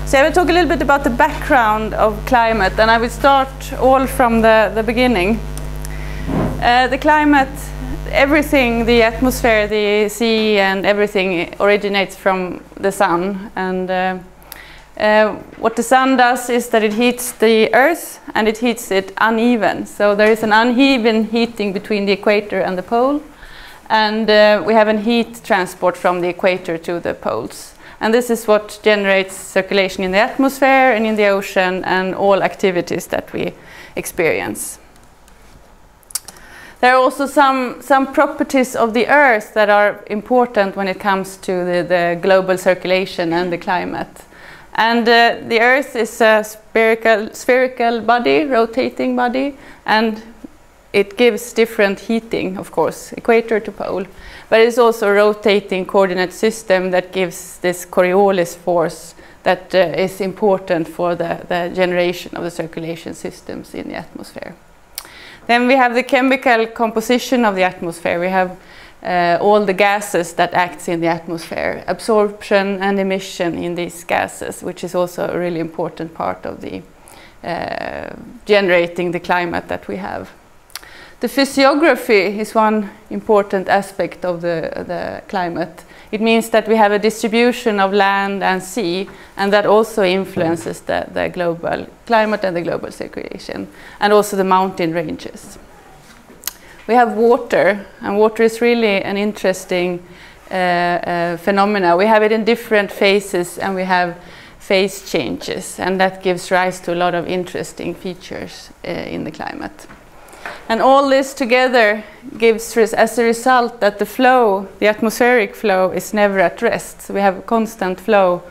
So I will talk a little bit about the background of climate, and I will start all from the beginning. The climate, everything, the atmosphere, the sea, and everything originates from the sun. And what the sun does is that it heats the earth, and it heats it uneven. So there is an uneven heating between the equator and the pole, and we have a heat transport from the equator to the poles. And this is what generates circulation in the atmosphere and in the ocean and all activities that we experience. There are also some properties of the Earth that are important when it comes to the global circulation and the climate. And the Earth is a spherical body, rotating body, and it gives different heating, of course, equator to pole. But it's also a rotating coordinate system that gives this Coriolis force that is important for the generation of the circulation systems in the atmosphere. Then we have the chemical composition of the atmosphere. We have all the gases that act in the atmosphere, absorption and emission in these gases, which is also a really important part of the generating the climate that we have. The physiography is one important aspect of the climate. It means that we have a distribution of land and sea, and that also influences the global climate and the global circulation, and also the mountain ranges. We have water, and water is really an interesting phenomena. We have it in different phases, and we have phase changes, and that gives rise to a lot of interesting features in the climate. And all this together gives as a result that the flow, the atmospheric flow, is never at rest. So we have constant flow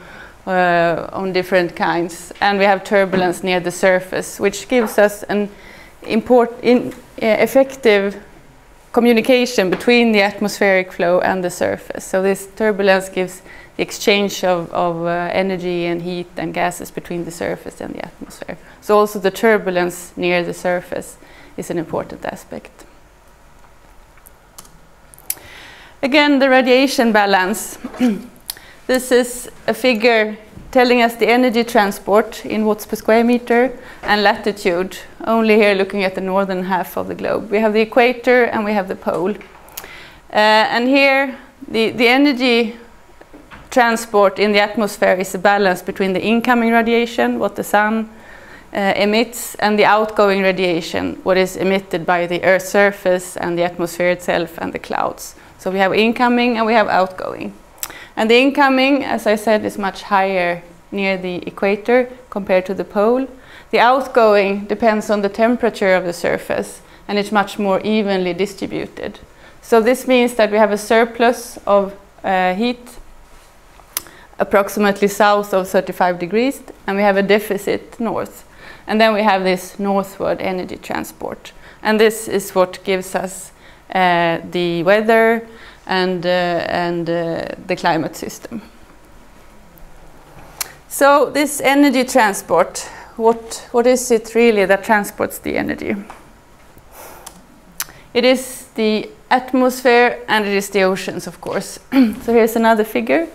on different kinds, and we have turbulence near the surface, which gives us an effective communication between the atmospheric flow and the surface. So this turbulence gives the exchange of energy and heat and gases between the surface and the atmosphere. So also the turbulence near the surface is an important aspect. Again, the radiation balance. This is a figure telling us the energy transport in watts per square meter and latitude, only here looking at the northern half of the globe. We have the equator and we have the pole. And here the energy transport in the atmosphere is a balance between the incoming radiation, what the sun emits, and the outgoing radiation, what is emitted by the Earth's surface and the atmosphere itself and the clouds. So we have incoming and we have outgoing. And the incoming, as I said, is much higher near the equator compared to the pole. The outgoing depends on the temperature of the surface, and it's much more evenly distributed. So this means that we have a surplus of heat approximately south of 35 degrees, and we have a deficit north. And then we have this northward energy transport. And this is what gives us the weather and the climate system. So this energy transport, what is it really that transports the energy? It is the atmosphere and it is the oceans, of course. So here's another figure.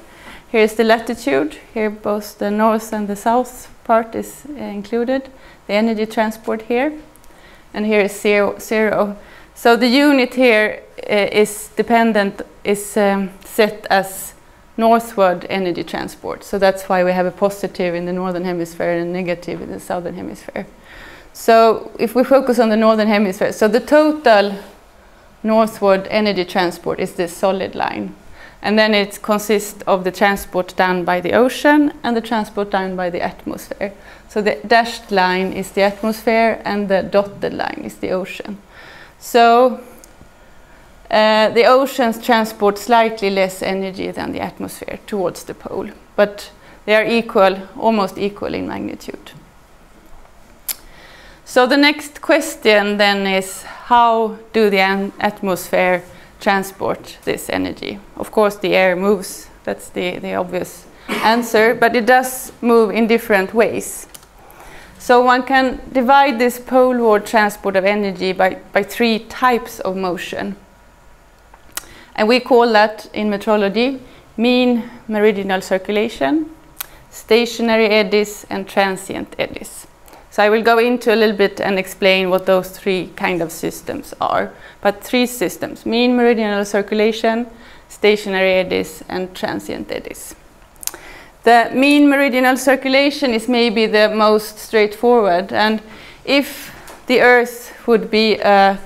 Here's the latitude. Here both the north and the south part is included. The energy transport here. And here is zero. So the unit here is set as northward energy transport. So that's why we have a positive in the northern hemisphere and a negative in the southern hemisphere. So if we focus on the northern hemisphere, so the total northward energy transport is this solid line. And then it consists of the transport done by the ocean and the transport done by the atmosphere. So the dashed line is the atmosphere and the dotted line is the ocean. So the oceans transport slightly less energy than the atmosphere towards the pole, but they are equal, almost equal in magnitude. So the next question then is, how do the atmosphere transport this energy? Of course, the air moves. That's the obvious answer, but it does move in different ways. So one can divide this poleward transport of energy by three types of motion. And we call that in meteorology mean meridional circulation, stationary eddies, and transient eddies. So I will go into a little bit and explain what those three kind of systems are. But three systems: mean meridional circulation, stationary eddies, and transient eddies. The mean meridional circulation is maybe the most straightforward, and if the Earth would be a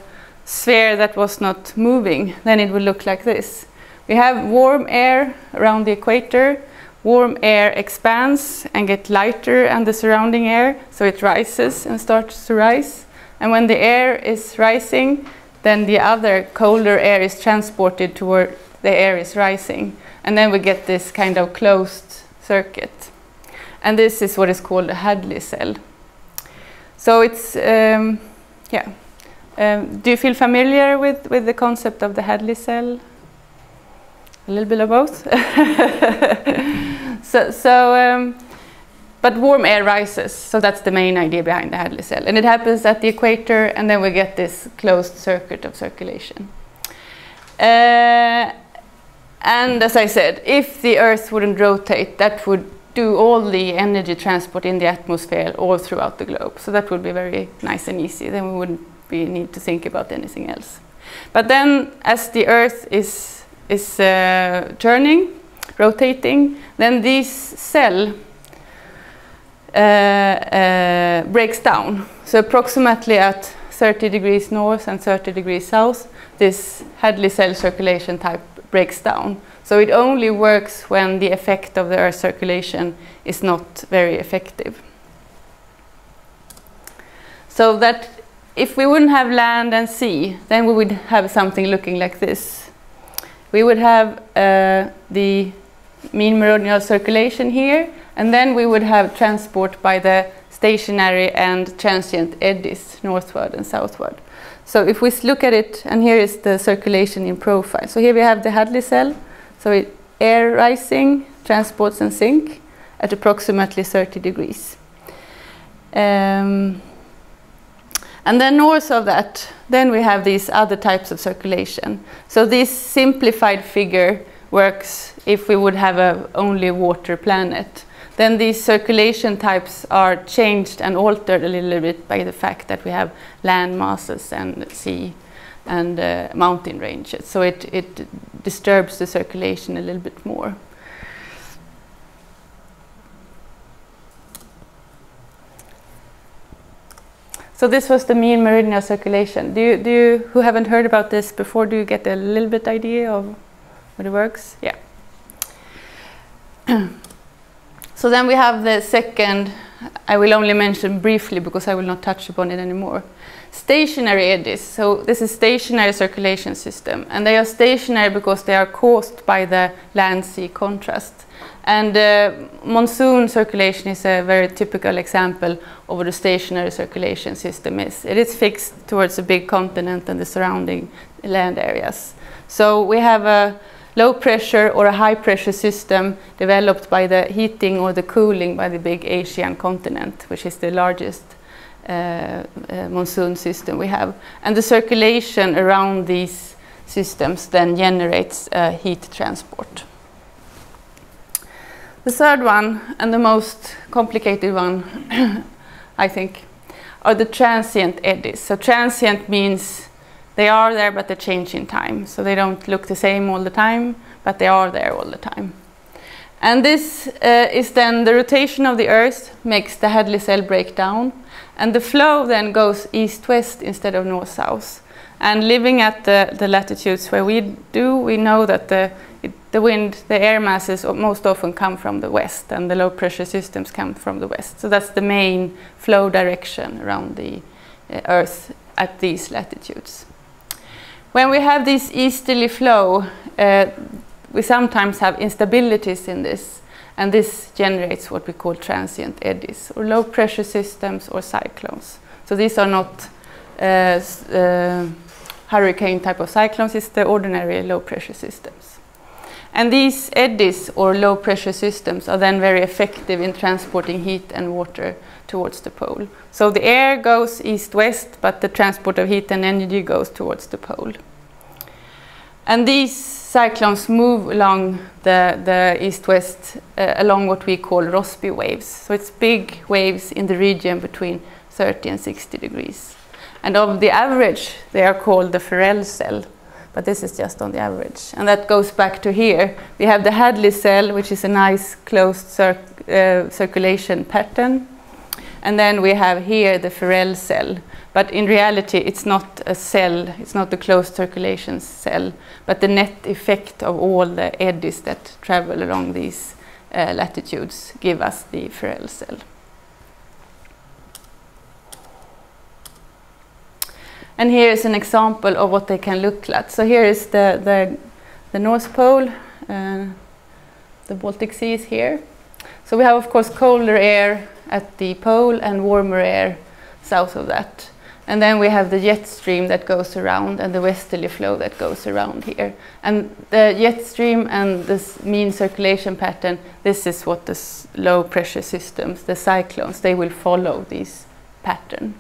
sphere that was not moving, then it would look like this. We have warm air around the equator. Warm air expands and gets lighter than the surrounding air, so it rises and starts to rise. And when the air is rising, then the other colder air is transported toward the air is rising. And then we get this kind of closed circuit. And this is what is called a Hadley cell. So it's, do you feel familiar with the concept of the Hadley cell? A little bit of both. But warm air rises, so that's the main idea behind the Hadley cell. And it happens at the equator, and then we get this closed circuit of circulation. And as I said, if the Earth wouldn't rotate, that would do all the energy transport in the atmosphere all throughout the globe. So that would be very nice and easy. Then we wouldn't need to think about anything else. But then, as the Earth is turning, rotating, then this cell breaks down. So approximately at 30 degrees north and 30 degrees south, this Hadley cell circulation type breaks down. So it only works when the effect of the Earth circulation is not very effective. So that if we wouldn't have land and sea, then we would have something looking like this. We would have the mean meridional circulation here, and then we would have transport by the stationary and transient eddies northward and southward. So if we look at it, and here is the circulation in profile. So here we have the Hadley cell. So air rising, transports and sink at approximately 30 degrees. And then north of that, then we have these other types of circulation. So this simplified figure works if we would have a only water planet. Then these circulation types are changed and altered a little bit by the fact that we have land masses and sea and mountain ranges. So it disturbs the circulation a little bit more. So this was the mean meridional circulation. Do you who haven't heard about this before, do you get a little bit idea of what it works? Yeah. So then we have the second, I will only mention briefly because I will not touch upon it anymore. Stationary eddies. So this is stationary circulation system, and they are stationary because they are caused by the land-sea contrast. And monsoon circulation is a very typical example of what a stationary circulation system is. It is fixed towards a big continent and the surrounding land areas. So we have a low pressure or a high pressure system developed by the heating or the cooling by the big Asian continent, which is the largest monsoon system we have. And the circulation around these systems then generates heat transport. The third one, and the most complicated one, I think, are the transient eddies. So transient means they are there, but they change in time. So they don't look the same all the time, but they are there all the time. And this is then the rotation of the Earth makes the Hadley cell break down. And the flow then goes east-west instead of north-south. And living at the latitudes where we do, we know that the wind, the air masses most often come from the west, and the low pressure systems come from the west. So that's the main flow direction around the Earth at these latitudes. When we have this easterly flow, we sometimes have instabilities in this, and this generates what we call transient eddies, or low pressure systems or cyclones. So these are not hurricane type of cyclones, it's the ordinary low pressure systems. And these eddies or low pressure systems are then very effective in transporting heat and water towards the pole. So the air goes east-west, but the transport of heat and energy goes towards the pole. And these cyclones move along the east-west along what we call Rossby waves. So it's big waves in the region between 30 and 60 degrees. And of the average, they are called the Ferrel cell. But this is just on the average. And that goes back to here. We have the Hadley cell, which is a nice closed circulation pattern. And then we have here the Ferrel cell. But in reality, it's not a cell, it's not a closed circulation cell, but the net effect of all the eddies that travel along these latitudes give us the Ferrel cell. And here is an example of what they can look like. So here is the North Pole, the Baltic Sea is here. So we have, of course, colder air at the pole and warmer air south of that. And then we have the jet stream that goes around and the westerly flow that goes around here. And the jet stream and this mean circulation pattern, this is what the low pressure systems, the cyclones, they will follow this pattern.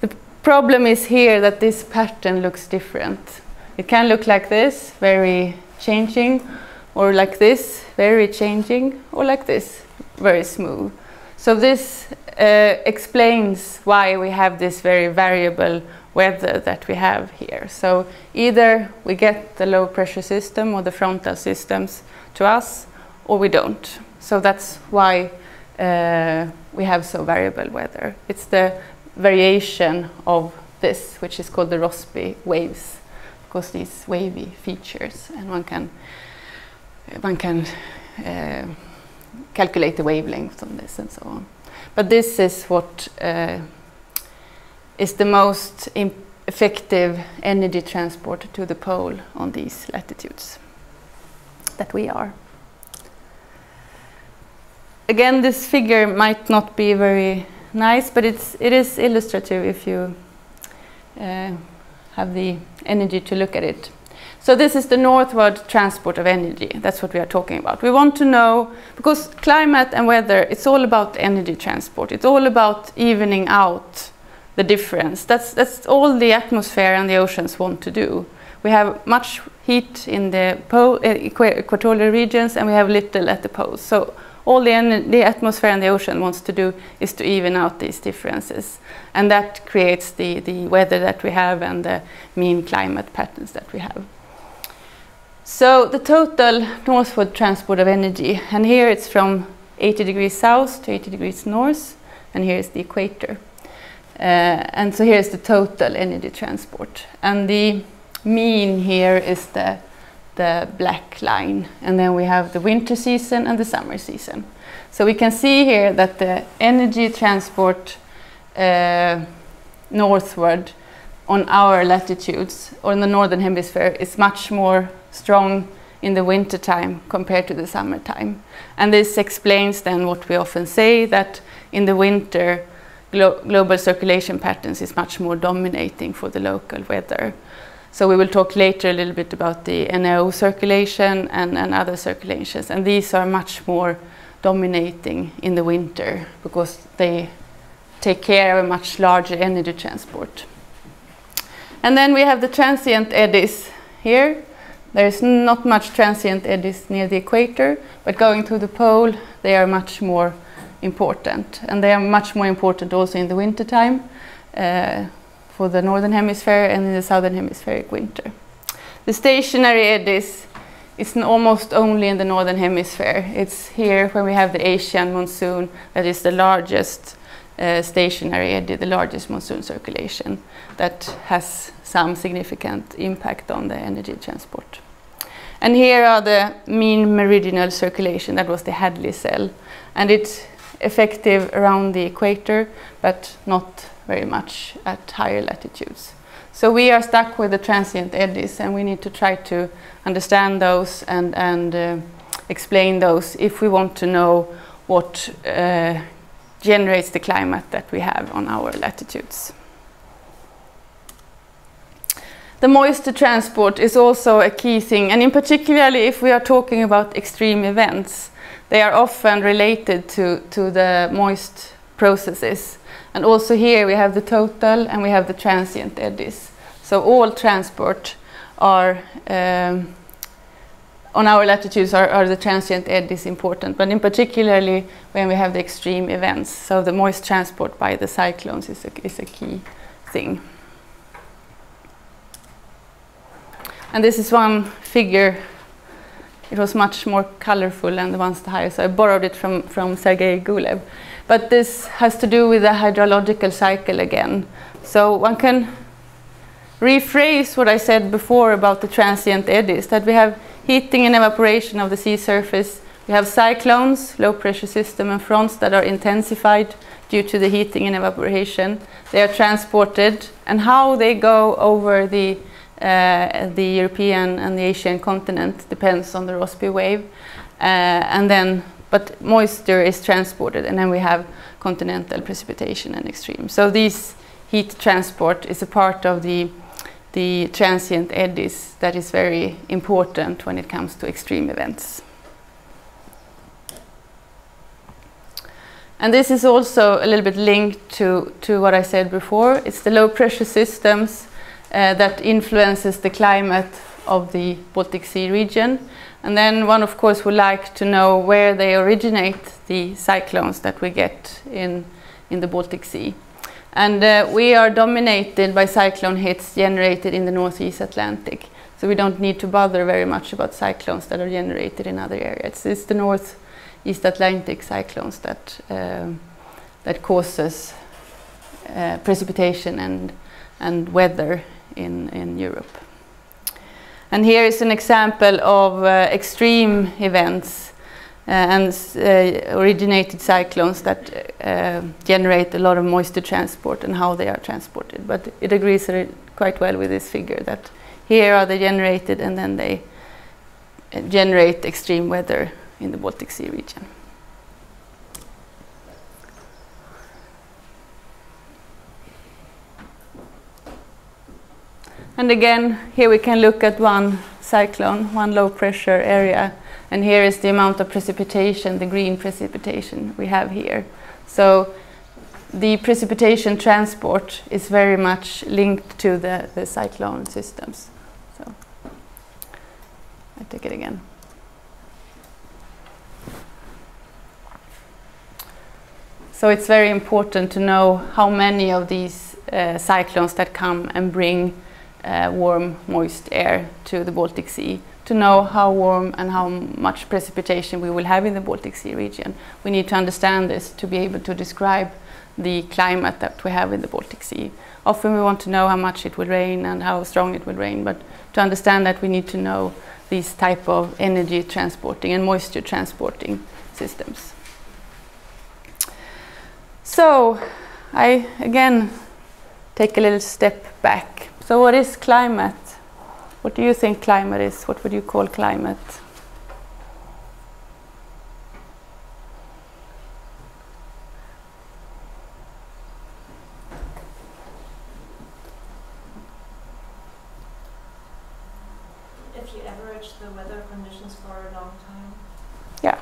The problem is here that this pattern looks different. It can look like this, very changing, or like this, very changing, or like this, very smooth. So this explains why we have this very variable weather that we have here. So either we get the low pressure system or the frontal systems to us, or we don't. So that's why we have so variable weather. It's the variation of this, which is called the Rossby waves, because these wavy features, and one can calculate the wavelength on this and so on. But this is what is the most effective energy transport to the pole on these latitudes that we are. Again, this figure might not be very nice, but it is illustrative if you have the energy to look at it. So this is the northward transport of energy. That's what we are talking about. We want to know, because climate and weather, it's all about energy transport. It's all about evening out the difference. That's all the atmosphere and the oceans want to do. We have much heat in the equatorial regions, and we have little at the poles. So all the atmosphere and the ocean wants to do is to even out these differences. And that creates the weather that we have and the mean climate patterns that we have. So the total northward transport of energy, and here it's from 80 degrees south to 80 degrees north, and here is the equator. And so here is the total energy transport. And the mean here is the black line, and then we have the winter season and the summer season. So we can see here that the energy transport northward on our latitudes, or in the northern hemisphere, is much more strong in the winter time compared to the summertime. And this explains then what we often say, that in the winter global circulation patterns is much more dominating for the local weather. So we will talk later a little bit about the NO circulation and other circulations, and these are much more dominating in the winter because they take care of a much larger energy transport. And then we have the transient eddies here. There is not much transient eddies near the equator, but going to the pole, they are much more important. And they are much more important also in the winter time for the northern hemisphere and in the southern hemispheric winter. The stationary eddies is almost only in the northern hemisphere. It's here when we have the Asian monsoon that is the largest stationary eddy, the largest monsoon circulation that has some significant impact on the energy transport. And here are the mean meridional circulation, that was the Hadley cell, and it's effective around the equator but not very much at higher latitudes. So we are stuck with the transient eddies, and we need to try to understand those and explain those if we want to know what generates the climate that we have on our latitudes. The moisture transport is also a key thing, and in particularly if we are talking about extreme events, they are often related to the moist processes. And also here we have the total and we have the transient eddies. So all transport are on our latitudes are the transient eddies important, but in particularly when we have the extreme events. So the moist transport by the cyclones is a key thing. And this is one figure. It was much more colorful than the ones higher, so I borrowed it from Sergei Gulev. But this has to do with the hydrological cycle again. So one can rephrase what I said before about the transient eddies, that we have heating and evaporation of the sea surface. We have cyclones, low pressure system, and fronts that are intensified due to the heating and evaporation. They are transported, and how they go over the European and the Asian continent depends on the Rossby wave. But moisture is transported, and then we have continental precipitation and extreme. So this heat transport is a part of the transient eddies that is very important when it comes to extreme events. And this is also a little bit linked to what I said before. It's the low pressure systems that influences the climate of the Baltic Sea region. And then one, of course, would like to know where they originate, the cyclones that we get in the Baltic Sea. And we are dominated by cyclone hits generated in the Northeast Atlantic. So we don't need to bother very much about cyclones that are generated in other areas. It's the Northeast Atlantic cyclones that causes precipitation and weather in Europe. And here is an example of extreme events and originated cyclones that generate a lot of moisture transport and how they are transported. But it agrees quite well with this figure that here are they generated, and then they generate extreme weather in the Baltic Sea region. And again, here we can look at one cyclone, one low pressure area, and here is the amount of precipitation, the green precipitation we have here. So the precipitation transport is very much linked to the cyclone systems. So I take it again. So it's very important to know how many of these cyclones that come and bring warm, moist air to the Baltic Sea. To know how warm and how much precipitation we will have in the Baltic Sea region, we need to understand this to be able to describe the climate that we have in the Baltic Sea. Often we want to know how much it will rain and how strong it will rain, but to understand that we need to know these type of energy transporting and moisture transporting systems. So I again take a little step back. So what is climate? What do you think climate is? What would you call climate? If you average the weather conditions for a long time. Yeah,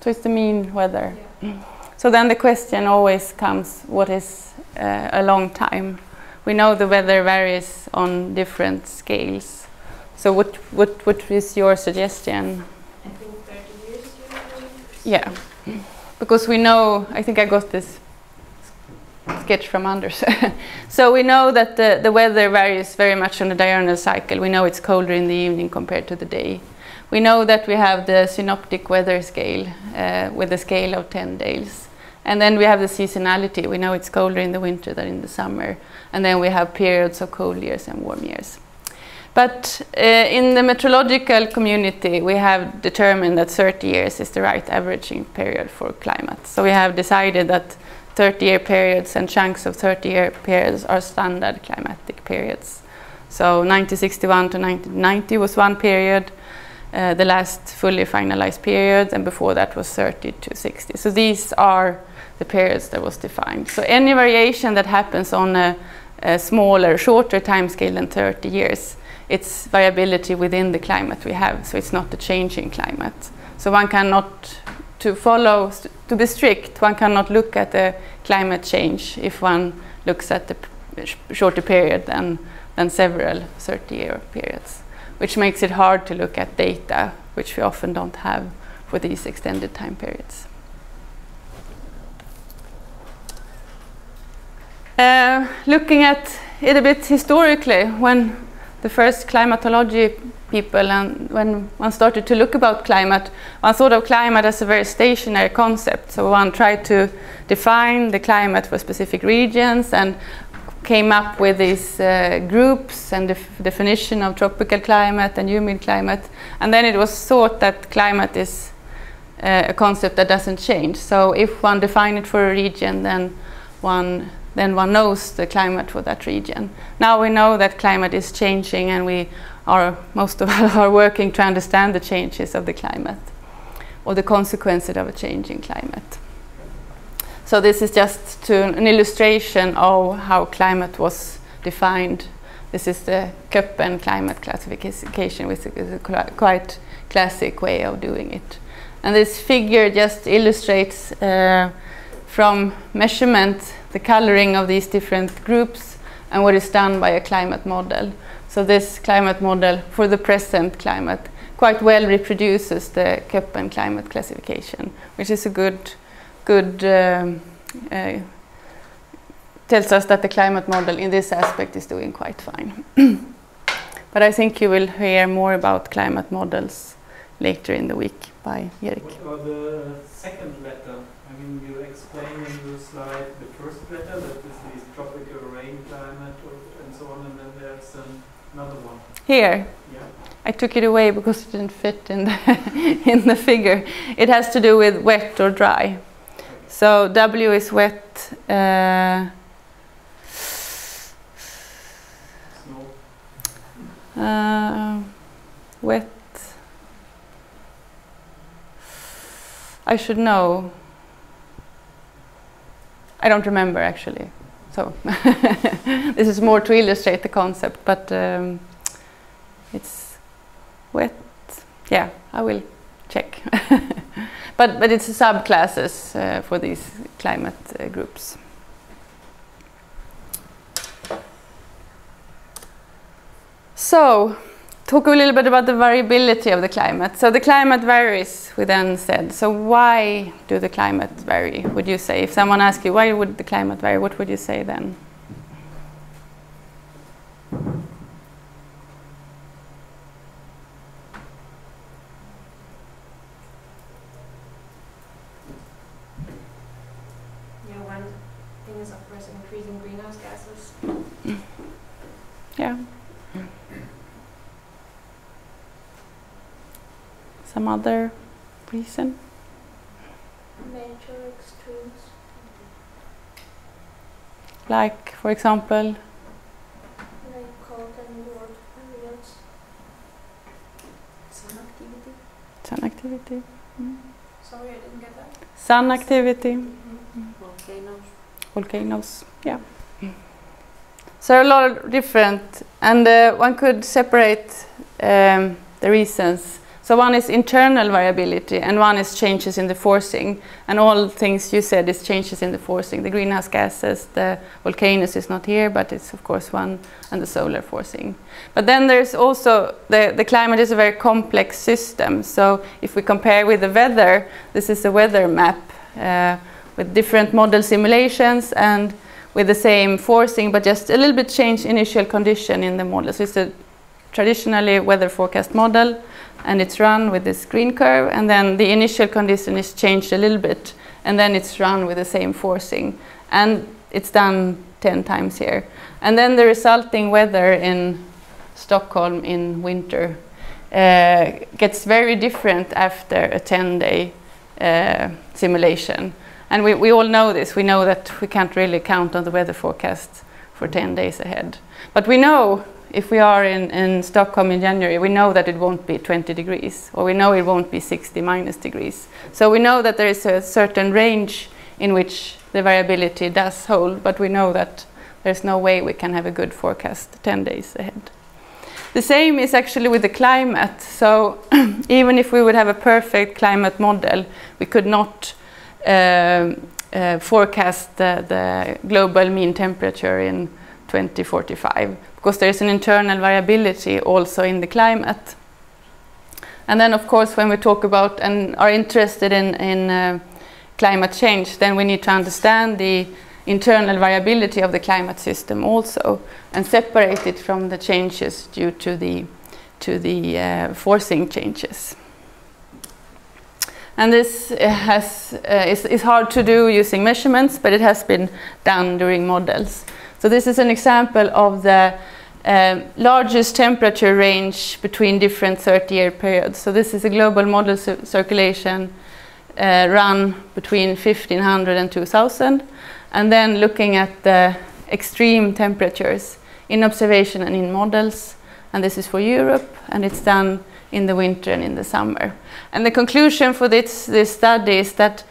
so it's the mean weather. Yeah. So then the question always comes, what is a long time? We know the weather varies on different scales. So what is your suggestion? I think 30 years usually. Yeah, because we know, I think I got this sketch from Anders. So we know that the weather varies very much on the diurnal cycle. We know it's colder in the evening compared to the day. We know that we have the synoptic weather scale with a scale of 10 days. And then we have the seasonality. We know it's colder in the winter than in the summer. And then we have periods of cold years and warm years. But in the meteorological community, we have determined that 30 years is the right averaging period for climate. So we have decided that 30-year periods and chunks of 30-year periods are standard climatic periods. So 1961 to 1990 was one period, the last fully finalized period, and before that was 30 to 60. So these are the periods that was defined. So any variation that happens on a smaller, shorter time scale than 30 years, it's variability within the climate we have, so it's not a changing climate. So one cannot, to be strict, one cannot look at the climate change if one looks at the shorter period than several 30-year periods. which makes it hard to look at data, which we often don't have for these extended time periods. Looking at it a bit historically, when the first climatology people and when one started to look about climate, one thought of climate as a very stationary concept. So one tried to define the climate for specific regions and came up with these groups and definition of tropical climate and humid climate. And then it was thought that climate is a concept that doesn't change. So if one defines it for a region, then one knows the climate for that region. Now we know that climate is changing, and most of us are working to understand the changes of the climate or the consequences of a changing climate. So this is just an illustration of how climate was defined. This is the Köppen climate classification, which is a quite classic way of doing it. And this figure just illustrates from measurement the coloring of these different groups and what is done by a climate model. So this climate model for the present climate quite well reproduces the Köppen climate classification, which is a good tells us that the climate model in this aspect is doing quite fine. But I think you will hear more about climate models later in the week by Erik. What about the second letter? I mean, you explain in your slide the first letter, that this is tropical rain climate and so on, and then there's another one. Here. Yeah. I took it away because it didn't fit in in the figure. It has to do with wet or dry. Okay. So W is wet. Snow. Wet. I should know. I don't remember actually. So this is more to illustrate the concept, but it's wet. Yeah, I will check. but it's subclasses for these climate groups. So, talk a little bit about the variability of the climate. So the climate varies, we then said. So why do the climate vary, would you say? If someone asks you, why would the climate vary, what would you say then? Yeah, one thing is, of course, increasing greenhouse gases. Yeah. Some other reason? Nature extremes. Like, for example? Like cold and warm periods. Sun activity. Sun activity. Mm. Sorry, I didn't get that. Sun activity. Volcanoes. Volcanoes, yeah. So a lot of different, and one could separate the reasons. So one is internal variability, and one is changes in the forcing. And all things you said is changes in the forcing. The greenhouse gases, the volcanoes is not here, but it's of course one, and the solar forcing. But then there's also, the climate is a very complex system. So if we compare with the weather, this is a weather map with different model simulations and with the same forcing, but just a little bit changed initial condition in the model. So it's a traditionally weather forecast model, and it's run with this green curve, and then the initial condition is changed a little bit, and then it's run with the same forcing. And it's done 10 times here. And then the resulting weather in Stockholm in winter gets very different after a 10-day simulation. And we all know this. We know that we can't really count on the weather forecast for 10 days ahead. But we know if we are in Stockholm in January, we know that it won't be 20 degrees, or we know it won't be 60 degrees. So we know that there is a certain range in which the variability does hold, but we know that there's no way we can have a good forecast 10 days ahead. The same is actually with the climate. So even if we would have a perfect climate model, we could not forecast the global mean temperature in 2045, because there is an internal variability also in the climate. And then, of course, when we talk about and are interested in climate change, then we need to understand the internal variability of the climate system also, and separate it from the changes due to the forcing changes. And this is hard to do using measurements, but it has been done during models. So this is an example of the largest temperature range between different 30-year periods. So this is a global model circulation run between 1500 and 2000, and then looking at the extreme temperatures in observation and in models. And this is for Europe, and it's done in the winter and in the summer. And the conclusion for this study is that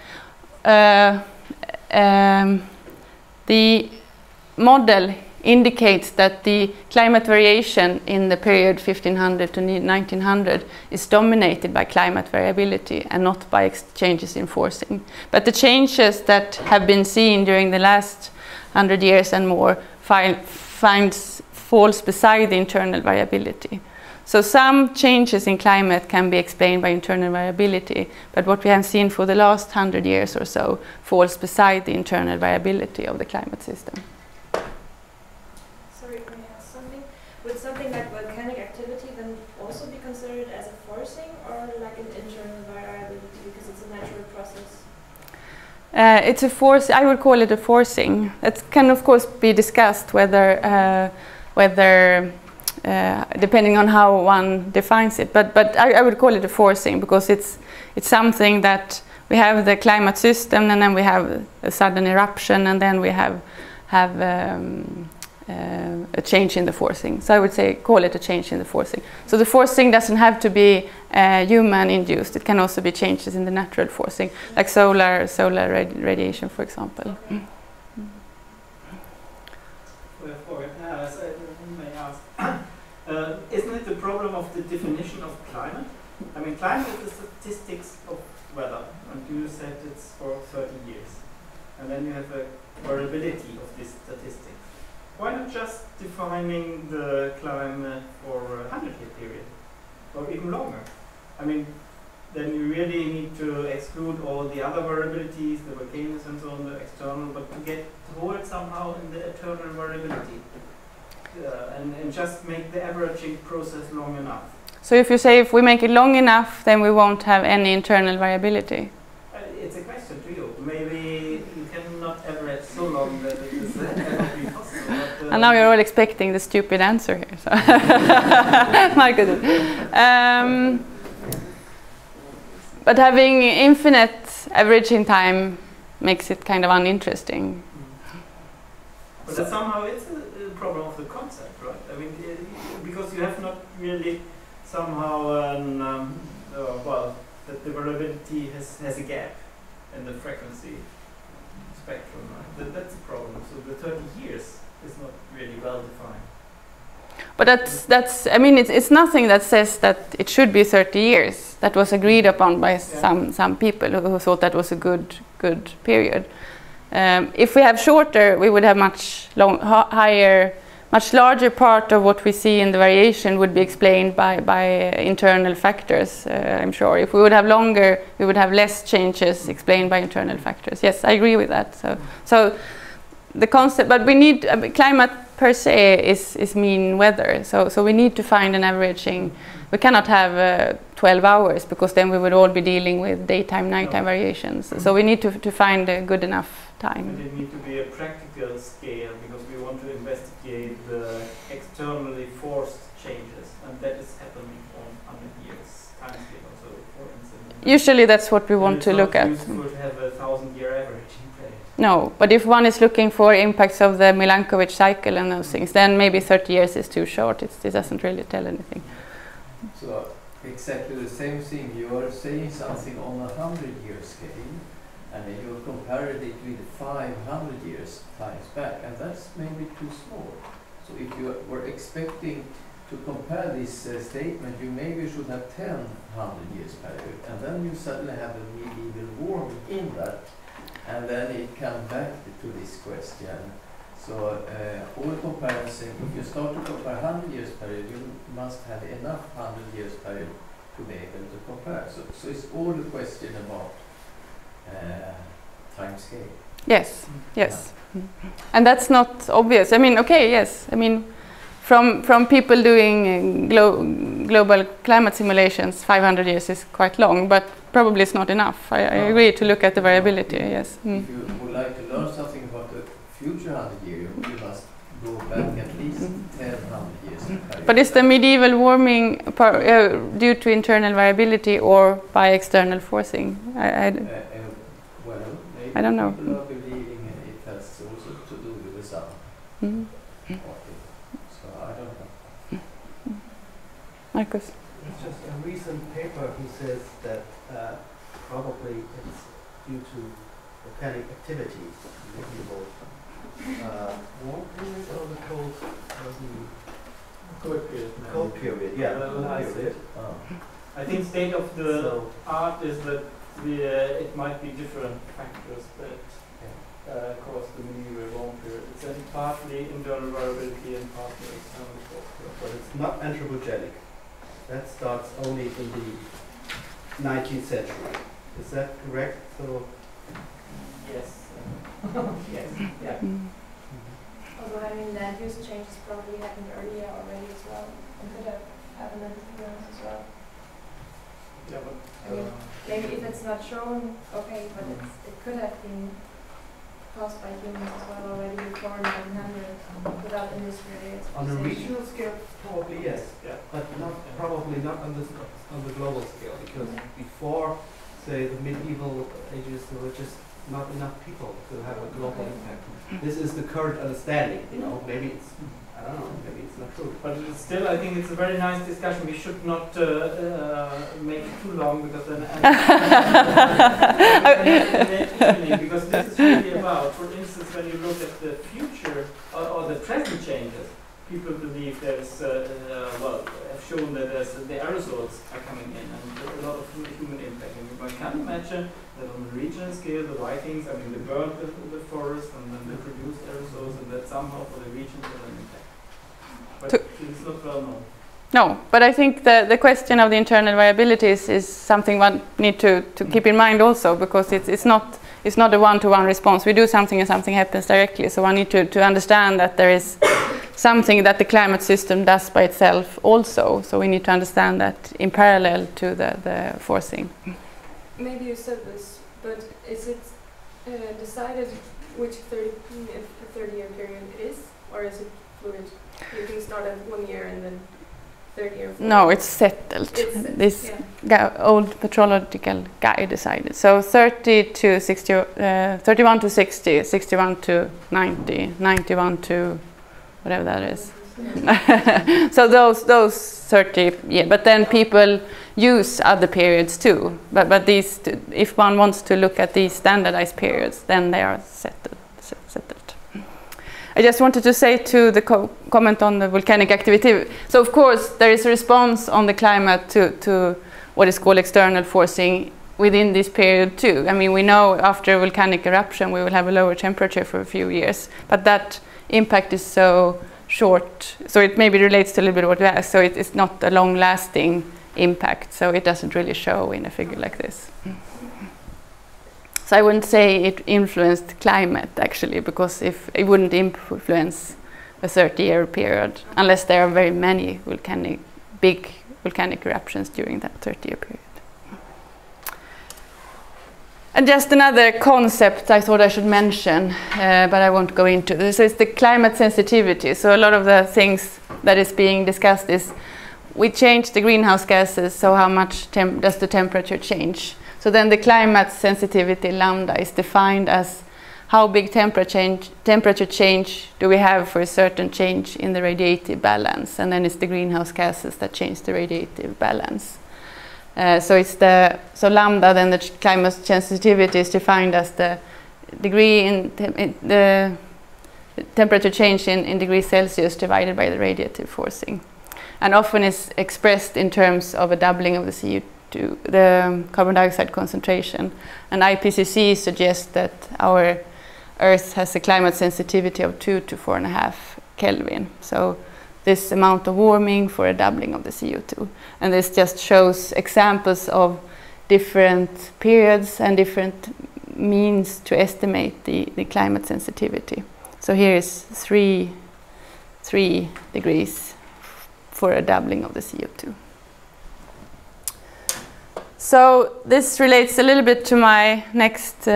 the model indicates that the climate variation in the period 1500 to 1900 is dominated by climate variability and not by changes in forcing. But the changes that have been seen during the last 100 years and more falls beside the internal variability. So some changes in climate can be explained by internal variability, but what we have seen for the last 100 years or so falls beside the internal variability of the climate system. Sorry, can I ask something? Would something like volcanic activity then also be considered as a forcing or like an internal variability because it's a natural process? It's a force. I would call it a forcing. It can, of course, be discussed whether depending on how one defines it, but I would call it a forcing because it's something that we have the climate system, and then we have a sudden eruption, and then we have a change in the forcing. So I would say call it a change in the forcing. So the forcing doesn't have to be human induced. It can also be changes in the natural forcing, like solar radiation, for example. Okay. Isn't it the problem of the definition of climate? I mean, climate is the statistics of weather, and you said it's for 30 years. And then you have a variability of this statistic. Why not just defining the climate for a 100-year period, or even longer? I mean, then you really need to exclude all the other variabilities, the volcanoes and so on, the external, but to get hold somehow in the internal variability. And just make the averaging process long enough. So if you say if we make it long enough, then we won't have any internal variability? It's a question to you. Maybe you cannot average so long that it is ever be possible. But, and now you're all expecting the stupid answer here. So my goodness. But having infinite averaging time makes it kind of uninteresting. But that somehow it's a problem of the concept, right? I mean, because you have not really somehow well, that the variability has a gap in the frequency spectrum, right? That's a problem. So the 30 years is not really well defined. But that's I mean, it's nothing that says that it should be 30 years. That was agreed upon by some people who thought that was a good period. If we have shorter, we would have much larger part of what we see in the variation would be explained by internal factors, I'm sure. If we would have longer, we would have less changes explained by internal factors. Yes, I agree with that. So the concept, but we need, climate per se is mean weather. So we need to find an averaging. We cannot have 12 hours because then we would all be dealing with daytime, nighttime variations. So we need to find a good enough time. And it needs to be a practical scale because we want to investigate the externally forced changes, and that is happening on 100 years time scale. So, for instance, usually that's what we want to look at. It's not useful to have a 1,000-year average in place. No, but if one is looking for impacts of the Milankovitch cycle and those things, then maybe 30 years is too short. It doesn't really tell anything. So exactly the same thing. You are saying something on a 100-year scale, and then you compared it with 500 years times back, and that's maybe too small. So if you were expecting to compare this statement, you maybe should have 100 years period, and then you suddenly have a medieval warming in that, and then it comes back to this question. So all comparison, if you start to compare 100 years period, you must have enough 100 years period to be able to compare. So it's all a question about time scale. Yes, yes. And that's not obvious. I mean, okay, yes. I mean, from people doing global climate simulations, 500 years is quite long, but probably it's not enough. I agree to look at the variability, yes. If you would like to learn something about the future 100 years, you must go back at least 1,000 years. But is the medieval warming due to internal variability or by external forcing? Well, maybe I don't know. People are believing it has also to do with the sun. So I don't know. Marcus? It's just a recent paper who says that probably it's due to volcanic activity, medieval warm period or the cold period. cold period. Yeah, cold period. I think state of the art is that it might be different factors that cause the medieval warm period. It's partly internal variability and partly external force. but it's not anthropogenic. That starts only in the 19th century. Is that correct? So Yes. Yes. Yeah. Although, I mean, land use changes probably happened earlier already as well, and could have happened in humans as well. Yeah, but I mean, maybe if it's not shown, okay, but it could have been caused by humans as well already before 1900 without industry. on a regional scale, probably yes. Yeah. But probably not on the global scale, because before, say, the medieval ages, there were just not enough people to have a global impact. This is the current understanding, you know. Maybe it's, I don't know, maybe it's not true. But it's still, I think it's a very nice discussion. We should not make it too long, because then because this is really about, for instance, when you look at the future or the present changes, people believe there's, have shown that the aerosols are coming in and a lot of human impact. And one can imagine that on the regional scale, the Vikings, I mean, they burned the forest and then they produced aerosols, and that somehow for the region had an impact. But it's not well known. No, but I think the question of the internal variabilities is something one need to keep in mind also, because it's not a one-to-one response. We do something and something happens directly, so one need to understand that there is something that the climate system does by itself also. So we need to understand that in parallel to the forcing. Maybe you said this, but is it decided which 30-year period it is, or is it fluid? You can start at 1 year and then 30 year. No, it's settled. This old meteorological guy decided. So 30 to 60, 31 to 60, 61 to 90, 91 to whatever that is. So those 30, yeah. But then people use other periods too. But these, if one wants to look at these standardized periods, then they are settled. I just wanted to say to the comment on the volcanic activity. So of course there is a response on the climate to what is called external forcing within this period too. I mean, we know after a volcanic eruption we will have a lower temperature for a few years, but that impact is so short. So it maybe relates to a little bit of what you asked. So it's not a long-lasting impact. So it doesn't really show in a figure like this. So I wouldn't say it influenced climate actually, because if it wouldn't influence a 30-year period unless there are very many big volcanic eruptions during that 30-year period. And just another concept I thought I should mention, but I won't go into this, is the climate sensitivity. So a lot of the things that is being discussed is we change the greenhouse gases, so how much does the temperature change? So then the climate sensitivity lambda is defined as how big temperature change do we have for a certain change in the radiative balance, and then it's the greenhouse gases that change the radiative balance. So lambda, then the climate sensitivity is defined as the degree in the temperature change in degrees Celsius divided by the radiative forcing, and often is expressed in terms of a doubling of the CO2, the carbon dioxide concentration. And IPCC suggests that our Earth has a climate sensitivity of 2 to 4.5 Kelvin. So this amount of warming for a doubling of the CO2. And this just shows examples of different periods and different means to estimate the climate sensitivity. So here is 3 degrees for a doubling of the CO2. So this relates a little bit to my next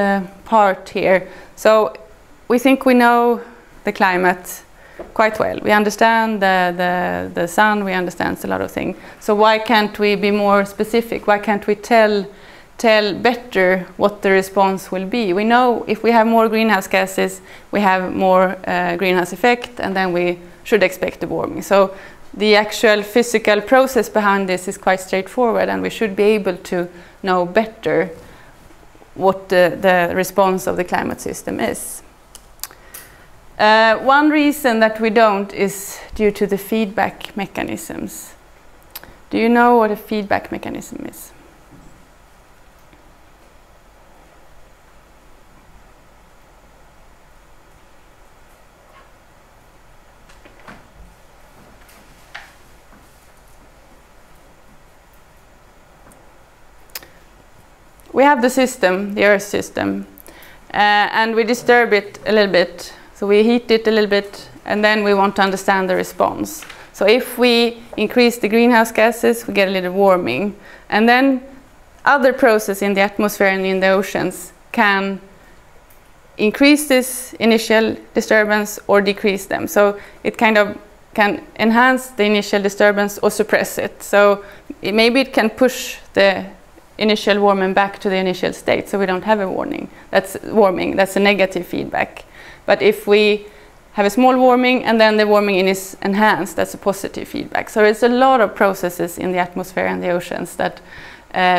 part here. So we think we know the climate quite well. We understand the sun, we understand a lot of things. So why can't we be more specific? Why can't we tell better what the response will be? We know if we have more greenhouse gases, we have more greenhouse effect, and then we should expect the warming. So the actual physical process behind this is quite straightforward, and we should be able to know better what the response of the climate system is. One reason that we don't is due to the feedback mechanisms. Do you know what a feedback mechanism is? We have the system, the Earth system, and we disturb it a little bit. So we heat it a little bit, and then we want to understand the response. So if we increase the greenhouse gases, we get a little warming. And then other processes in the atmosphere and in the oceans can increase this initial disturbance or decrease them. So it kind of can enhance the initial disturbance or suppress it. So maybe it can push the initial warming back to the initial state, so we don't have a warming. That's a negative feedback. But if we have a small warming and then the warming is enhanced, that's a positive feedback. So it's a lot of processes in the atmosphere and the oceans that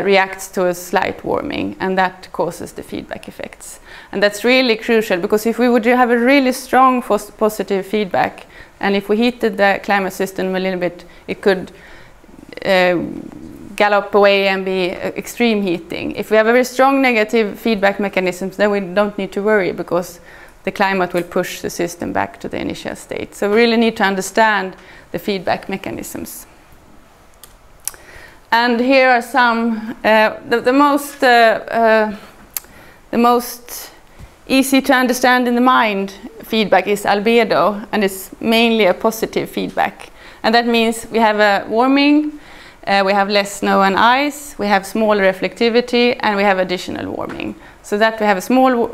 reacts to a slight warming, and that causes the feedback effects. And that's really crucial, because if we would have a really strong positive feedback, and if we heated the climate system a little bit, it could gallop away and be extreme heating. If we have a very strong negative feedback mechanisms, then we don't need to worry, because the climate will push the system back to the initial state. So we really need to understand the feedback mechanisms. And here are some, the most easy to understand in the mind feedback is albedo, and it's mainly a positive feedback. And that means we have a warming, we have less snow and ice, we have smaller reflectivity, and we have additional warming. So that we have a small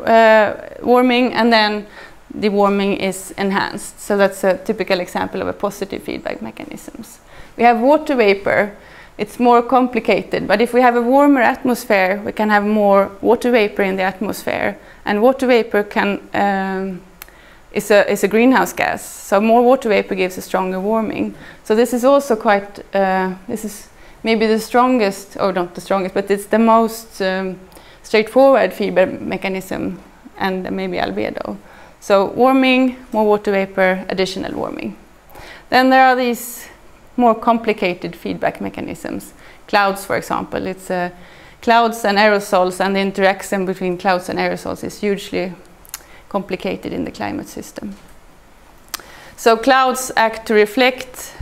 warming, and then the warming is enhanced. So that's a typical example of a positive feedback mechanisms. We have water vapor. It's more complicated, but if we have a warmer atmosphere, we can have more water vapor in the atmosphere, and water vapor is a greenhouse gas. So more water vapor gives a stronger warming. So this is also quite, this is maybe the strongest, or not the strongest, but it's the most straightforward feedback mechanism, and maybe albedo. So warming, more water vapor, additional warming. Then there are these more complicated feedback mechanisms. Clouds, for example, it's clouds and aerosols, and the interaction between clouds and aerosols is hugely complicated in the climate system. So clouds act to reflect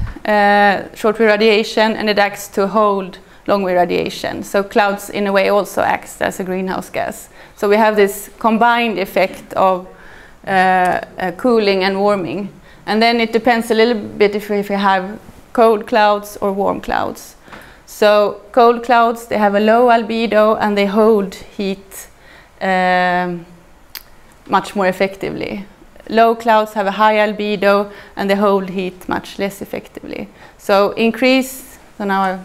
short-wave radiation, and it acts to hold long-wave radiation. So clouds in a way also acts as a greenhouse gas. So we have this combined effect of cooling and warming. And then it depends a little bit if we have cold clouds or warm clouds. So cold clouds, they have a low albedo, and they hold heat much more effectively. Low clouds have a high albedo, and they hold heat much less effectively. So increase, so now I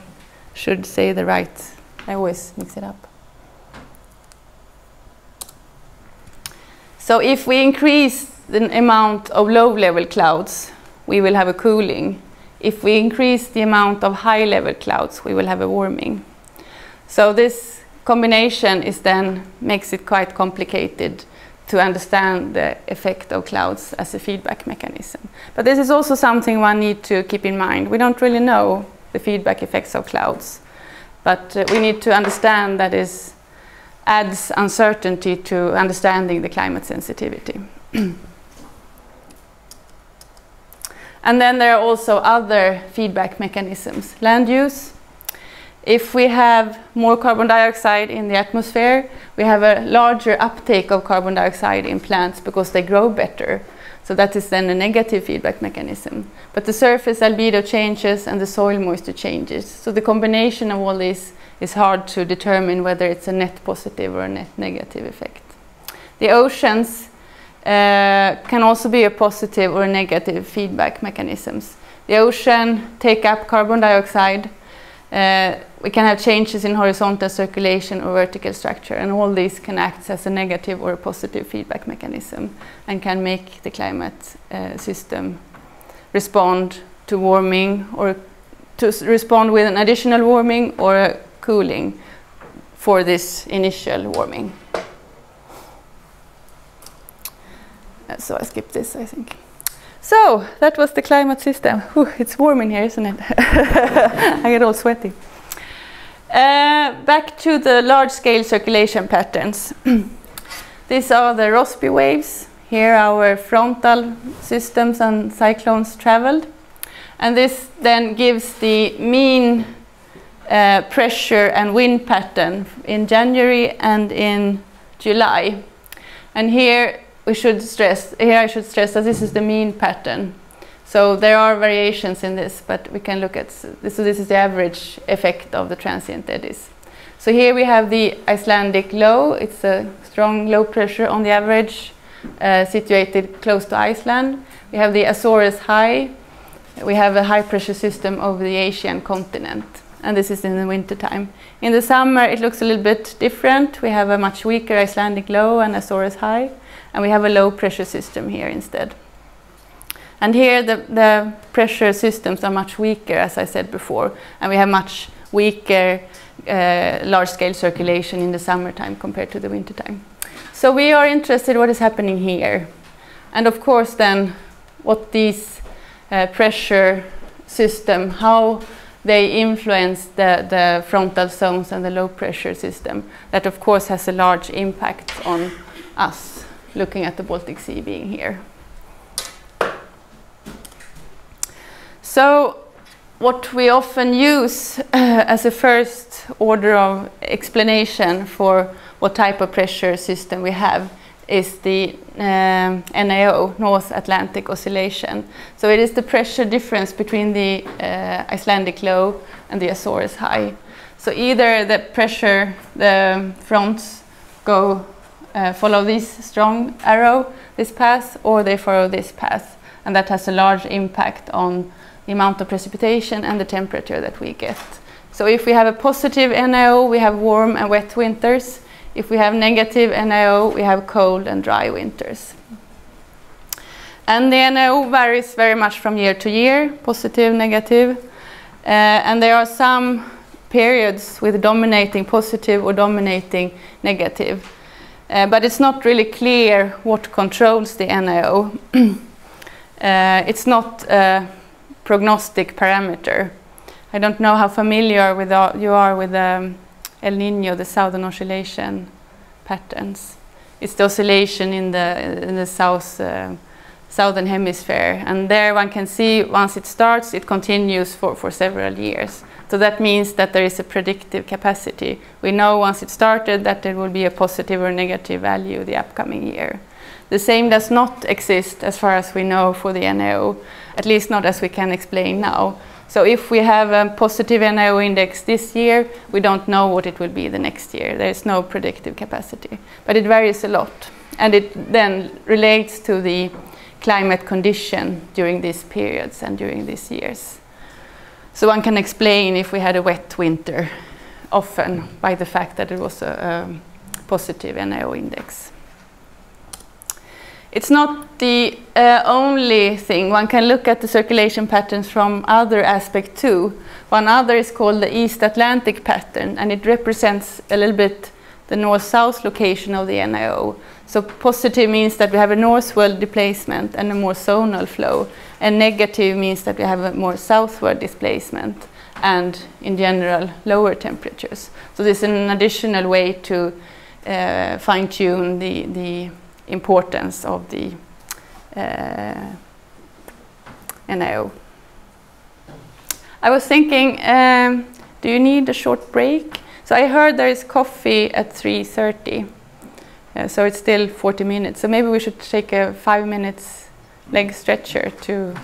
should say the right, I always mix it up. So if we increase the amount of low-level clouds, we will have a cooling. If we increase the amount of high-level clouds, we will have a warming. So this combination makes it quite complicated to understand the effect of clouds as a feedback mechanism. But this is also something one needs to keep in mind. We don't really know the feedback effects of clouds, but we need to understand that is adds uncertainty to understanding the climate sensitivity. And then there are also other feedback mechanisms. Land use. If we have more carbon dioxide in the atmosphere, we have a larger uptake of carbon dioxide in plants because they grow better. So that is then a negative feedback mechanism. But the surface albedo changes and the soil moisture changes. So the combination of all this is hard to determine whether it's a net positive or a net negative effect. The oceans can also be a positive or a negative feedback mechanisms. The ocean take up carbon dioxide. We can have changes in horizontal circulation or vertical structure, and all these can act as a negative or a positive feedback mechanism and can make the climate system respond to warming, or to respond with an additional warming or a cooling for this initial warming. So I skipped this, I think. So that was the climate system. Whew, it's warm in here, isn't it? I get all sweaty. Back to the large-scale circulation patterns. These are the Rossby waves. Here our frontal systems and cyclones traveled. And this then gives the mean pressure and wind pattern in January and in July. And here I should stress that this is the mean pattern. So there are variations in this, but we can look at this. So this is the average effect of the transient eddies. So here we have the Icelandic low. It's a strong low pressure on the average, situated close to Iceland. We have the Azores high. We have a high pressure system over the Asian continent. And this is in the winter time. In the summer, it looks a little bit different. We have a much weaker Icelandic low and Azores high. And we have a low pressure system here instead. And here the pressure systems are much weaker, as I said before. And we have much weaker large-scale circulation in the summertime compared to the wintertime. So we are interested in what is happening here. And of course then what these pressure system, how they influence the frontal zones and the low pressure system. That of course has a large impact on us, looking at the Baltic Sea being here. So what we often use as a first order of explanation for what type of pressure system we have is the NAO, North Atlantic Oscillation. So it is the pressure difference between the Icelandic low and the Azores high. So either the pressure, the fronts go follow this strong arrow, this path, or they follow this path. And that has a large impact on the amount of precipitation and the temperature that we get. So if we have a positive NAO, we have warm and wet winters. If we have negative NAO, we have cold and dry winters. And the NAO varies very much from year to year, positive, negative. And there are some periods with dominating positive or dominating negative. But it's not really clear what controls the NAO. It's not a prognostic parameter. I don't know how familiar you are with El Niño, the southern oscillation patterns. It's the oscillation in the southern hemisphere. And there one can see once it starts, it continues for several years. So that means that there is a predictive capacity. We know once it started that there will be a positive or negative value the upcoming year. The same does not exist as far as we know for the NAO, at least not as we can explain now. So if we have a positive NAO index this year, we don't know what it will be the next year. There is no predictive capacity, but it varies a lot. And it then relates to the climate condition during these periods and during these years. So one can explain if we had a wet winter often by the fact that it was a positive NAO index. It's not the only thing. One can look at the circulation patterns from other aspects too. One other is called the East Atlantic pattern, and it represents a little bit the north-south location of the NAO. So positive means that we have a northward displacement and a more zonal flow, and negative means that we have a more southward displacement and, in general, lower temperatures. So this is an additional way to fine-tune the importance of the NAO. I was thinking, do you need a short break? So I heard there is coffee at 3:30, so it's still 40 minutes. So maybe we should take a 5 minutes leg stretcher to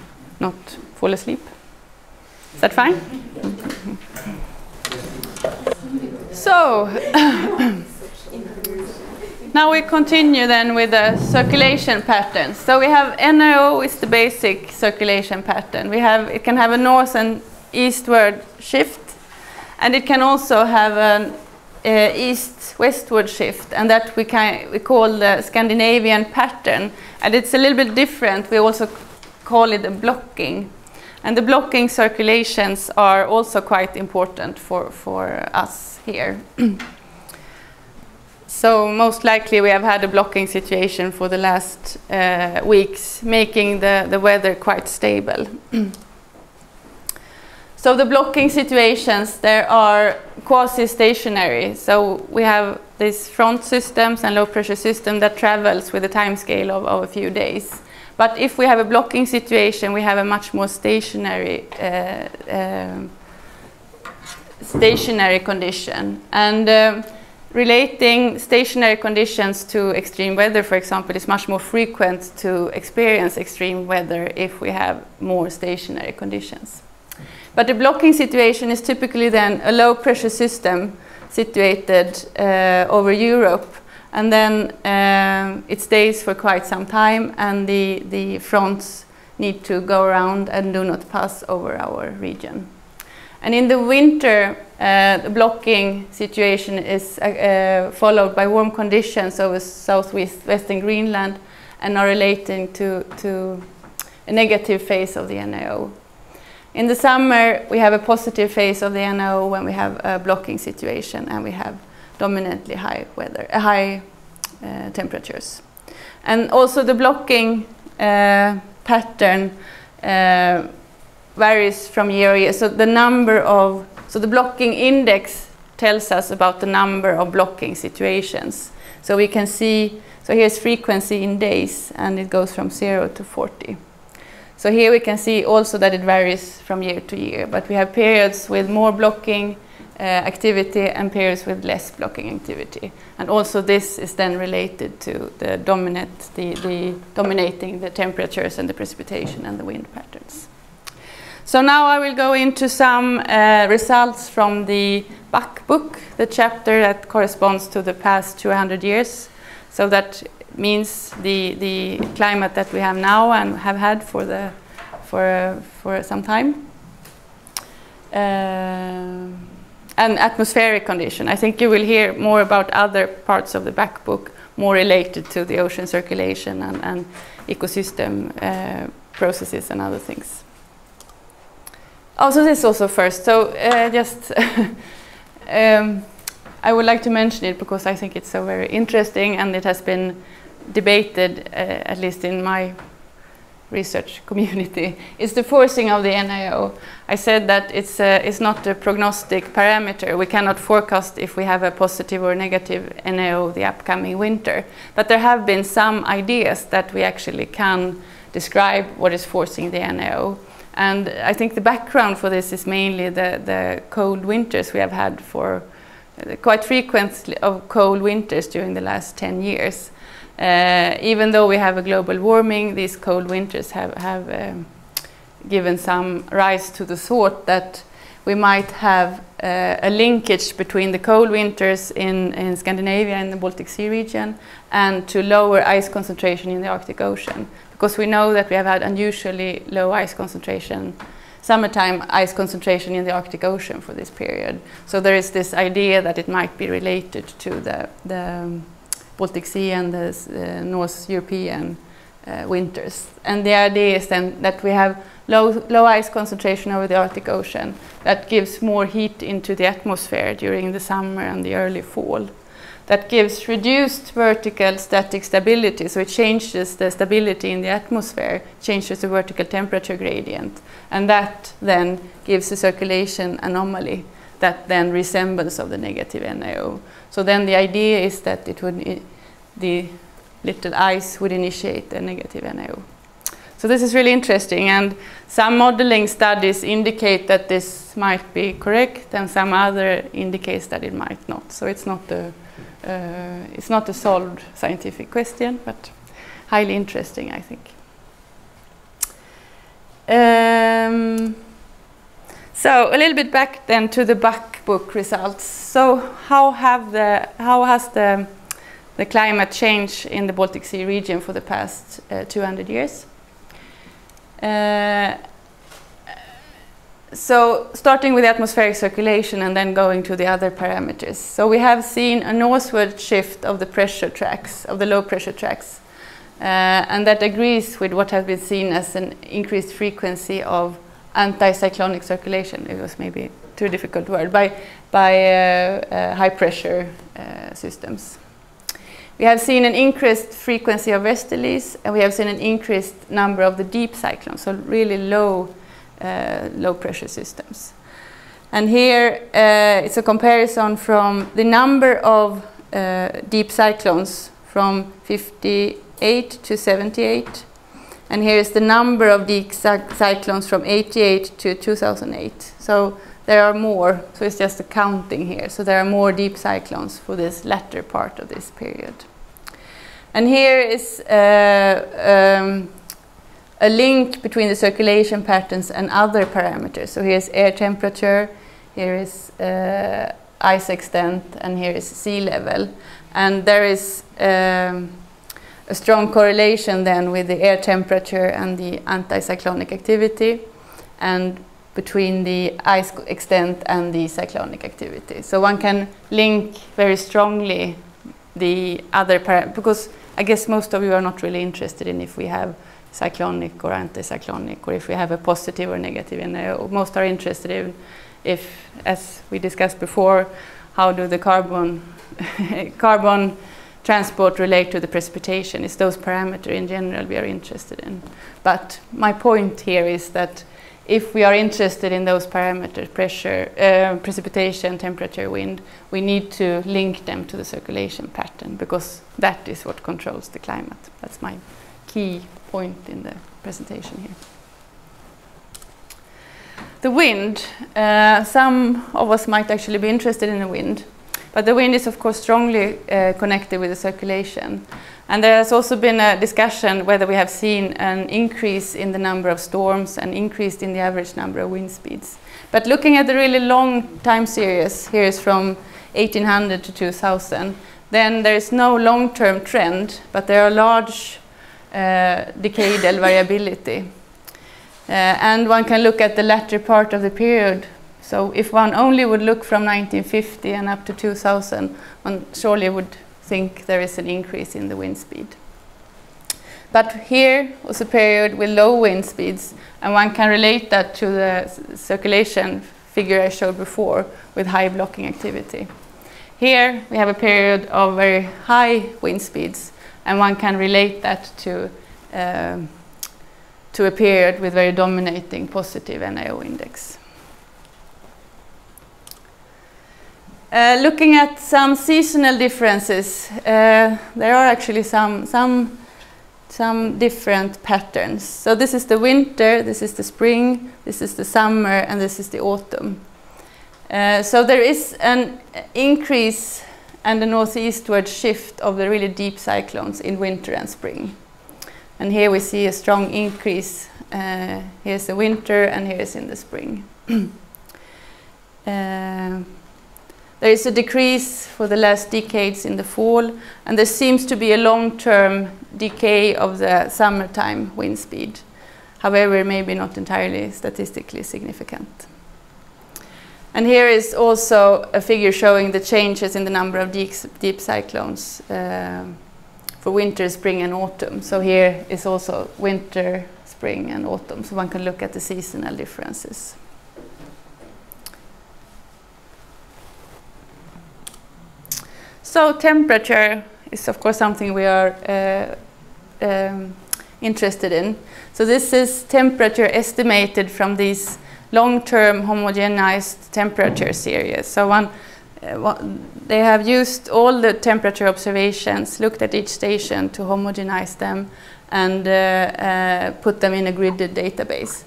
not fall asleep. Is that fine? So now we continue then with the circulation patterns. So we have NAO is the basic circulation pattern. It can have a north and eastward shift, and it can also have an east-westward shift, and that we call the Scandinavian pattern. And it's a little bit different. We also call it a blocking. And the blocking circulations are also quite important for us here. So most likely we have had a blocking situation for the last weeks, making the weather quite stable. So the blocking situations, there are quasi-stationary. So we have these front systems and low pressure system that travels with a time scale of a few days. But if we have a blocking situation, we have a much more stationary condition. And relating stationary conditions to extreme weather, for example, is much more frequent to experience extreme weather if we have more stationary conditions. But the blocking situation is typically then a low pressure system situated over Europe, and then it stays for quite some time, and the fronts need to go around and do not pass over our region. And in the winter, the blocking situation is followed by warm conditions over southwestern Greenland and are relating to a negative phase of the NAO. In the summer, we have a positive phase of the NAO when we have a blocking situation and we have dominantly high weather, high temperatures. And also the blocking pattern varies from year to year. So the blocking index tells us about the number of blocking situations. So we can see, so here's frequency in days, and it goes from 0 to 40. So here we can see also that it varies from year to year, but we have periods with more blocking activity and periods with less blocking activity. And also this is then related to the dominating the temperatures and the precipitation and the wind patterns. So now I will go into some results from the Bach book, the chapter that corresponds to the past 200 years. So that means the climate that we have now and have had for some time. And atmospheric condition. I think you will hear more about other parts of the Bach book, more related to the ocean circulation and ecosystem processes and other things. Also, this also first. So just I would like to mention it because I think it's so very interesting, and it has been debated, at least in my research community. It's the forcing of the NAO. I said that it's not a prognostic parameter. We cannot forecast if we have a positive or negative NAO the upcoming winter. But there have been some ideas that we actually can describe what is forcing the NAO. And I think the background for this is mainly the cold winters we have had for quite frequently of cold winters during the last 10 years. Even though we have a global warming, these cold winters have given some rise to the thought that we might have a linkage between the cold winters in Scandinavia and the Baltic Sea region and to lower ice concentration in the Arctic Ocean. Because we know that we have had unusually low ice concentration, summertime ice concentration in the Arctic Ocean for this period. So there is this idea that it might be related to the Baltic Sea and the North European winters. And the idea is then that we have low ice concentration over the Arctic Ocean that gives more heat into the atmosphere during the summer and the early fall. That gives reduced vertical static stability, so it changes the stability in the atmosphere, changes the vertical temperature gradient, and that then gives a circulation anomaly that then resembles of the negative NaO. So then the idea is that it would the little ice would initiate a negative NaO. So this is really interesting, and some modeling studies indicate that this might be correct, and some other indicates that it might not. So it's not a solved scientific question, but highly interesting, I think. So a little bit back then to the Buck book results. So how has the climate changed in the Baltic Sea region for the past 200 years? So starting with the atmospheric circulation and then going to the other parameters. So we have seen a northward shift of the pressure tracks, of the low pressure tracks. And that agrees with what has been seen as an increased frequency of anticyclonic circulation. It was maybe too difficult word, by high pressure systems. We have seen an increased frequency of westerlies, and we have seen an increased number of the deep cyclones, so really low pressure systems. And here it's a comparison from the number of deep cyclones from 58 to 78. And here is the number of deep cyclones from 88 to 2008. So there are more, so it's just a counting here. So there are more deep cyclones for this latter part of this period. And here is a link between the circulation patterns and other parameters. So here's air temperature, here is ice extent, and here is sea level. And there is a strong correlation then with the air temperature and the anticyclonic activity, and between the ice extent and the cyclonic activity. So one can link very strongly the other parameters, because I guess most of you are not really interested in if we have cyclonic or anticyclonic, or if we have a positive or negative NaO. Most are interested in if, as we discussed before, how do the carbon transport relate to the precipitation. It's those parameters in general we are interested in. But my point here is that if we are interested in those parameters, pressure, precipitation, temperature, wind, we need to link them to the circulation pattern, because that is what controls the climate. That's my key point in the presentation here. The wind, some of us might actually be interested in the wind, but the wind is of course strongly connected with the circulation. And there has also been a discussion whether we have seen an increase in the number of storms and increased in the average number of wind speeds. But looking at the really long time series, here is from 1800 to 2000, then there is no long-term trend, but there are large decadal variability. And one can look at the latter part of the period. So if one only would look from 1950 and up to 2000, one surely would think there is an increase in the wind speed. But here was a period with low wind speeds, and one can relate that to the circulation figure I showed before with high blocking activity. Here we have a period of very high wind speeds, and one can relate that to a period with very dominating positive NaO index. Looking at some seasonal differences, there are actually some different patterns. So this is the winter, this is the spring, this is the summer, and this is the autumn. So there is an increase and a northeastward shift of the really deep cyclones in winter and spring. And here we see a strong increase. Here's the winter, and here is in the spring. There is a decrease for the last decades in the fall, and there seems to be a long-term decay of the summertime wind speed. However, maybe not entirely statistically significant. And here is also a figure showing the changes in the number of deep cyclones for winter, spring, and autumn. So here is also winter, spring, and autumn, so one can look at the seasonal differences. So temperature is of course something we are interested in. So this is temperature estimated from these long-term homogenized temperature series. So they have used all the temperature observations, looked at each station to homogenize them and put them in a gridded database.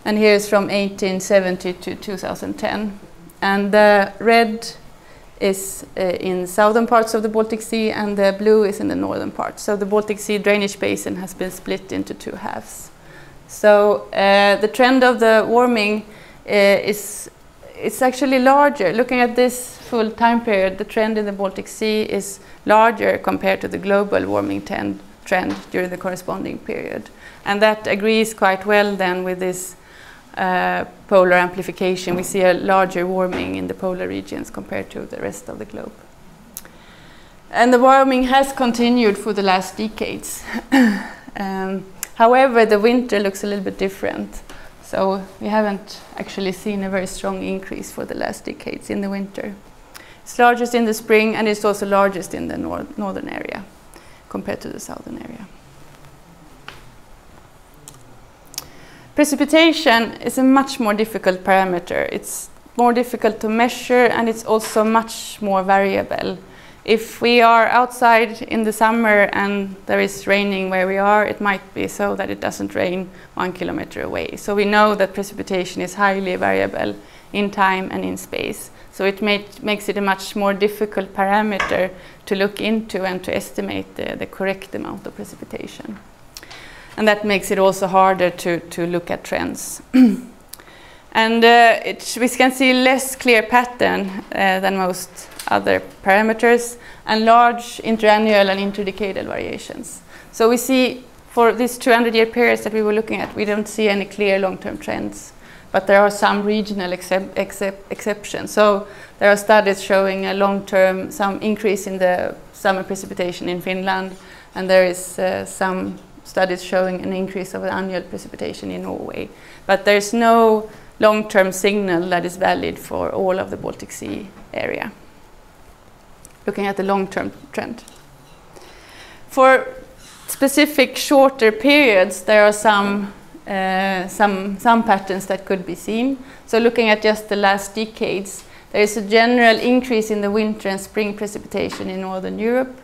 And here is from 1870 to 2010. And the red is in southern parts of the Baltic Sea, and the blue is in the northern part. So the Baltic Sea drainage basin has been split into two halves. So the trend of the warming it's actually larger. Looking at this full time period, the trend in the Baltic Sea is larger compared to the global warming trend during the corresponding period. And that agrees quite well then with this polar amplification. We see a larger warming in the polar regions compared to the rest of the globe. And the warming has continued for the last decades. However, the winter looks a little bit different. So we haven't actually seen a very strong increase for the last decades in the winter. It's largest in the spring, and it's also largest in the northern area compared to the southern area. Precipitation is a much more difficult parameter. It's more difficult to measure, and it's also much more variable. If we are outside in the summer and there is raining where we are, it might be so that it doesn't rain 1 kilometer away. So we know that precipitation is highly variable in time and in space. So it makes it a much more difficult parameter to look into and to estimate the correct amount of precipitation. And that makes it also harder to look at trends. And we can see less clear pattern than most other parameters, and large interannual and interdecadal variations. So we see for these 200-year periods that we were looking at, we don't see any clear long-term trends, but there are some regional exceptions. So there are studies showing a long-term, some increase in the summer precipitation in Finland, and there is some studies showing an increase of annual precipitation in Norway. But there's no long-term signal that is valid for all of the Baltic Sea area. Looking at the long-term trend. For specific shorter periods, there are some patterns that could be seen. So looking at just the last decades, there is a general increase in the winter and spring precipitation in Northern Europe.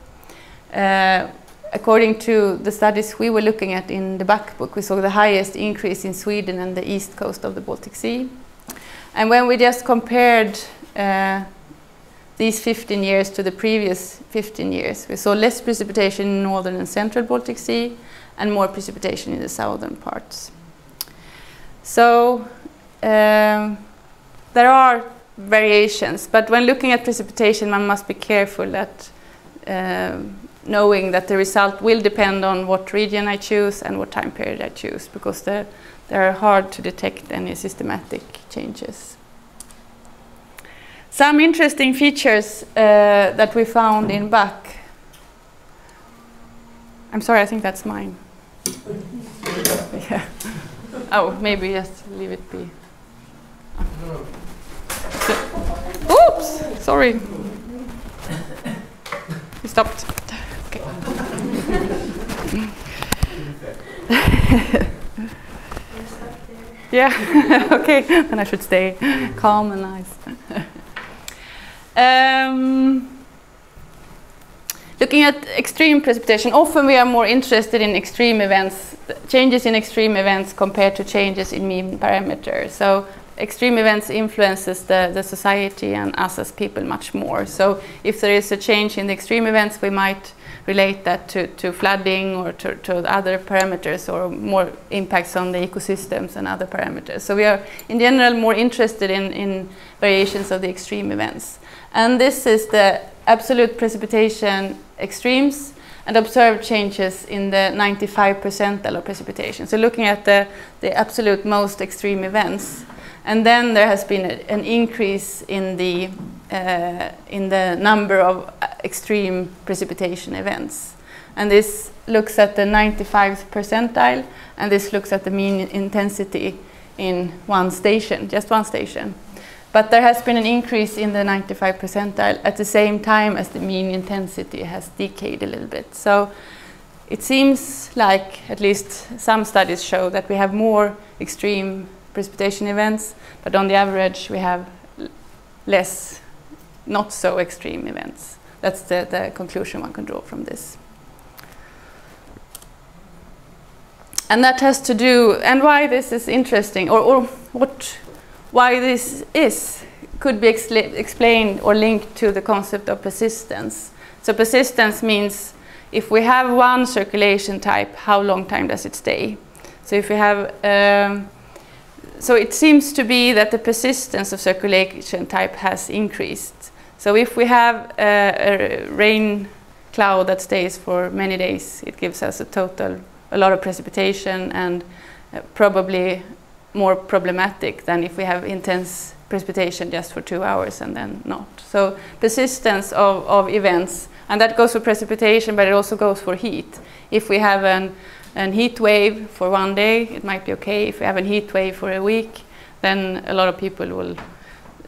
According to the studies we were looking at in the back book, we saw the highest increase in Sweden and the east coast of the Baltic Sea. And when we just compared these 15 years to the previous 15 years, we saw less precipitation in northern and central Baltic Sea and more precipitation in the southern parts. So there are variations, but when looking at precipitation, one must be careful that knowing that the result will depend on what region I choose and what time period I choose, because they are hard to detect any systematic changes. Some interesting features that we found in Bach. I'm sorry, I think that's mine. Yeah. Oh, maybe just leave it be. Oops, sorry. You stopped. Okay. Yeah, okay, then I should stay calm and nice. Looking at extreme precipitation, often we are more interested in extreme events, changes in extreme events compared to changes in mean parameters. So extreme events influences the society and us as people much more. So if there is a change in the extreme events, we might relate that to flooding or to other parameters, or more impacts on the ecosystems and other parameters. So we are in general more interested in variations of the extreme events. And this is the absolute precipitation extremes and observed changes in the 95th percentile of precipitation. So looking at the absolute most extreme events. And then there has been an increase in the number of extreme precipitation events. And this looks at the 95th percentile, and this looks at the mean intensity in one station, just one station. But there has been an increase in the 95th percentile at the same time as the mean intensity has decayed a little bit. So it seems like at least some studies show that we have more extreme precipitation events, but on the average we have less not so extreme events. That's the conclusion one can draw from this. And that has to do, and why this is interesting, or why this is, could be explained or linked to the concept of persistence. So persistence means if we have one circulation type, how long time does it stay? So if we have, so it seems to be that the persistence of circulation type has increased. So if we have a rain cloud that stays for many days, it gives us a lot of precipitation, and probably more problematic than if we have intense precipitation just for 2 hours and then not. So persistence of events, and that goes for precipitation, but it also goes for heat. If we have an heat wave for 1 day, it might be okay. If we have a heat wave for a week, then a lot of people will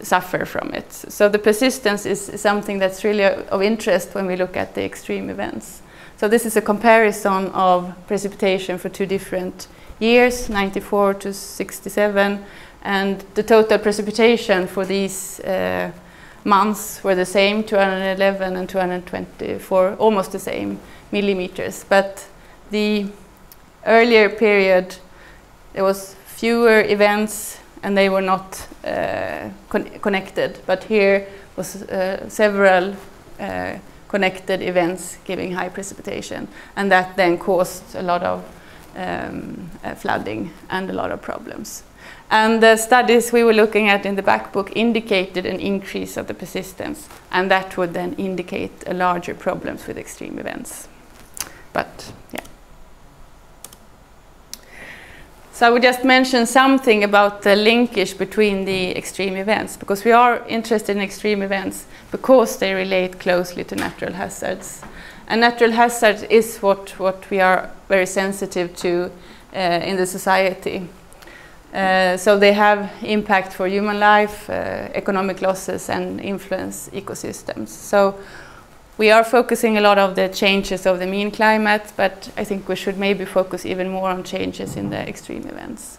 suffer from it. So the persistence is something that's really of interest when we look at the extreme events. So this is a comparison of precipitation for 2 different years, 94 to 67, and the total precipitation for these months were the same, 211 and 224, almost the same millimeters. But the earlier period, there was fewer events and they were not connected. But here was several connected events giving high precipitation, and that then caused a lot of flooding and a lot of problems. And the studies we were looking at in the back book indicated an increase of the persistence, and that would then indicate a larger problems with extreme events. But yeah. So I would just mention something about the linkage between the extreme events, because we are interested in extreme events because they relate closely to natural hazards. And natural hazards is what we are very sensitive to in the society. So they have impact for human life, economic losses, and influence ecosystems. So we are focusing a lot of the changes of the mean climate, but I think we should maybe focus even more on changes in the extreme events.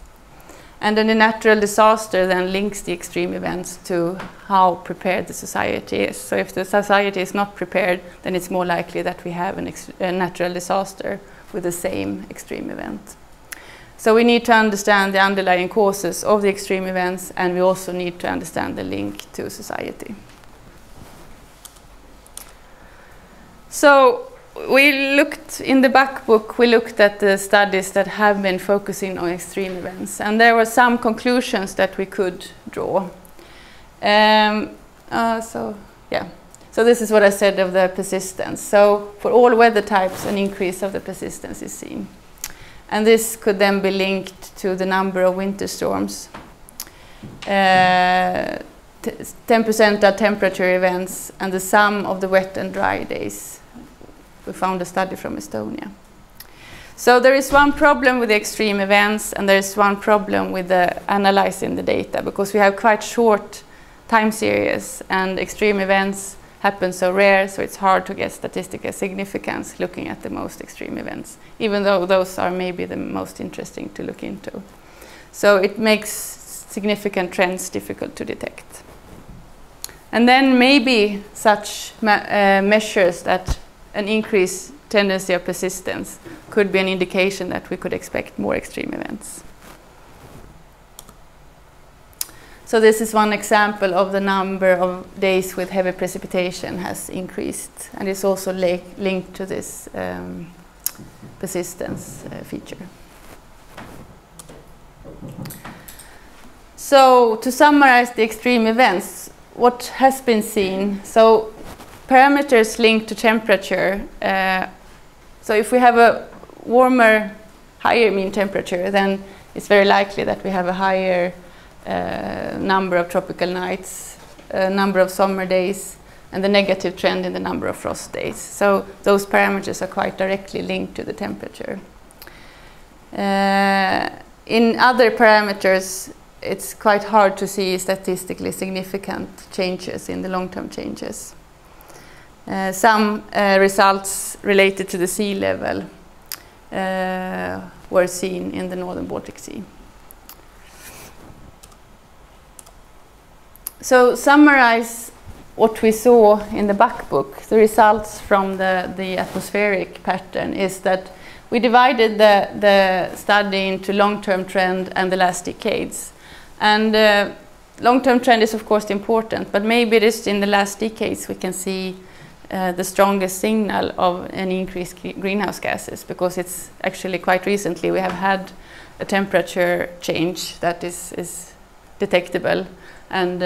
And then the natural disaster then links the extreme events to how prepared the society is. So if the society is not prepared, then it's more likely that we have a natural disaster with the same extreme event. So we need to understand the underlying causes of the extreme events, and we also need to understand the link to society. So we looked in the back book, we looked at the studies that have been focusing on extreme events, and there were some conclusions that we could draw. So this is what I said of the persistence. So for all weather types, an increase of the persistence is seen. And this could then be linked to the number of winter storms. 10% are temperature events, and the sum of the wet and dry days. We found a study from Estonia. So there is one problem with the extreme events, and there is one problem with analyzing the data, because we have quite short time series, and extreme events happen so rare, so it's hard to get statistical significance looking at the most extreme events, even though those are maybe the most interesting to look into. So it makes significant trends difficult to detect. And then maybe such measures that an increased tendency of persistence could be an indication that we could expect more extreme events. So this is one example of the number of days with heavy precipitation has increased, and it's also linked to this persistence feature. So to summarize the extreme events, what has been seen? So parameters linked to temperature. So if we have a warmer, higher mean temperature, then it's very likely that we have a higher number of tropical nights, number of summer days, and the negative trend in the number of frost days. So those parameters are quite directly linked to the temperature. In other parameters, it's quite hard to see statistically significant changes in the long-term changes. Some results related to the sea level were seen in the northern Baltic Sea. So summarize what we saw in the back book. The results from the atmospheric pattern is that we divided the study into long-term trend and the last decades. And long-term trend is of course important, but maybe it is in the last decades we can see the strongest signal of an increased greenhouse gases, because it's actually quite recently we have had a temperature change that is detectable, and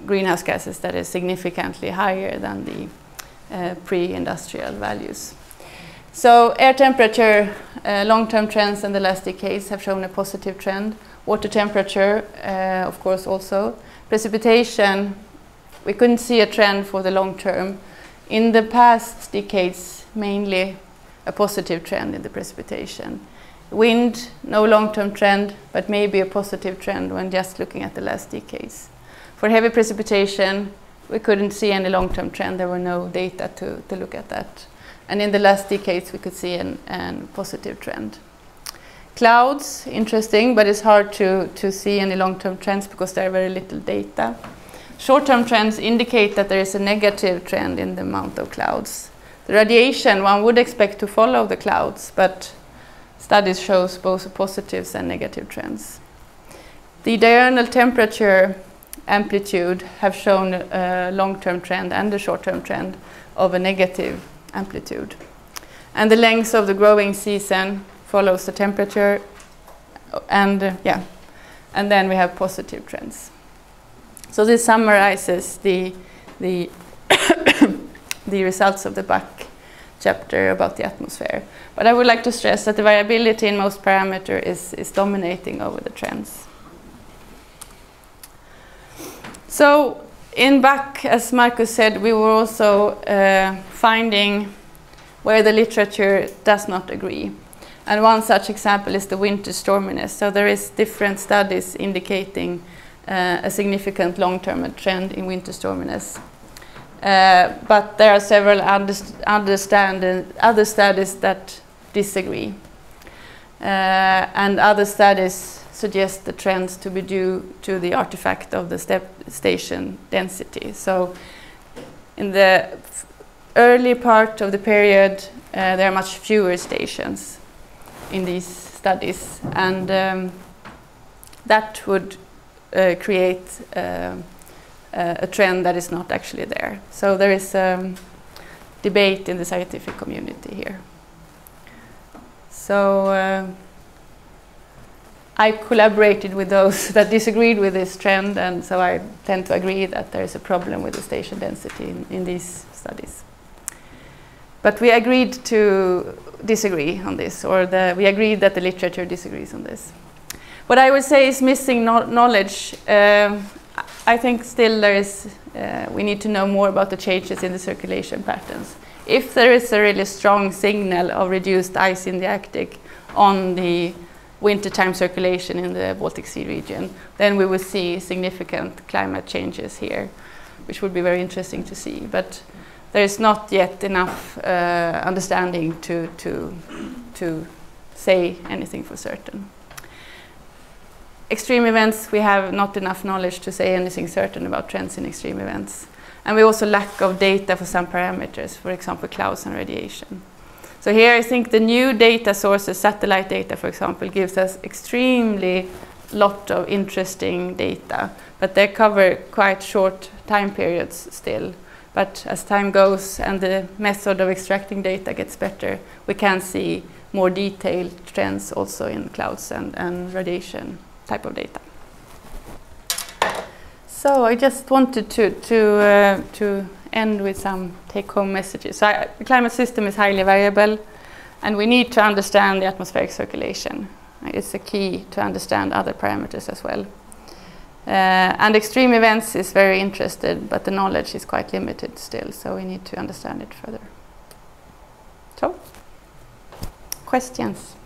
greenhouse gases that is significantly higher than the pre-industrial values. So air temperature, long-term trends in the last decades have shown a positive trend. Water temperature, of course, also. Precipitation, we couldn't see a trend for the long term. In the past decades, mainly a positive trend in the precipitation. Wind, no long-term trend, but maybe a positive trend when just looking at the last decades. For heavy precipitation, we couldn't see any long-term trend. There were no data to look at that. And in the last decades, we could see a positive trend. Clouds, interesting, but it's hard to see any long-term trends because there are very little data. Short-term trends indicate that there is a negative trend in the amount of clouds. The radiation, one would expect to follow the clouds, but studies shows both positives and negative trends. The diurnal temperature amplitude have shown a long-term trend and a short-term trend of a negative amplitude. And the length of the growing season follows the temperature, and and then we have positive trends. So this summarizes the the results of the back chapter about the atmosphere. But I would like to stress that the variability in most parameters is dominating over the trends. So in back, as Marcus said, we were also finding where the literature does not agree. And one such example is the winter storminess. So there is different studies indicating a significant long-term trend in winter storminess. But there are several other studies that disagree. And other studies suggest the trends to be due to the artifact of the station density. So in the early part of the period, there are much fewer stations in these studies, and that would create a trend that is not actually there. So there is debate in the scientific community here. So I collaborated with those that disagreed with this trend, and so I tend to agree that there is a problem with the station density in these studies. But we agreed to disagree on this, or we agreed that the literature disagrees on this. What I would say is missing knowledge. I think still there is, we need to know more about the changes in the circulation patterns. If there is a really strong signal of reduced ice in the Arctic on the wintertime circulation in the Baltic Sea region, then we will see significant climate changes here, which would be very interesting to see. But there is not yet enough understanding to say anything for certain. Extreme events, we have not enough knowledge to say anything certain about trends in extreme events. And we also lack of data for some parameters, for example, clouds and radiation. So here I think the new data sources, satellite data, for example, gives us extremely lot of interesting data, but they cover quite short time periods still. But as time goes and the method of extracting data gets better, we can see more detailed trends also in clouds and radiation type of data. So I just wanted to end with some take-home messages. So the climate system is highly variable, and we need to understand the atmospheric circulation. It's a key to understand other parameters as well. And extreme events is very interesting, but the knowledge is quite limited still, so we need to understand it further. So, questions?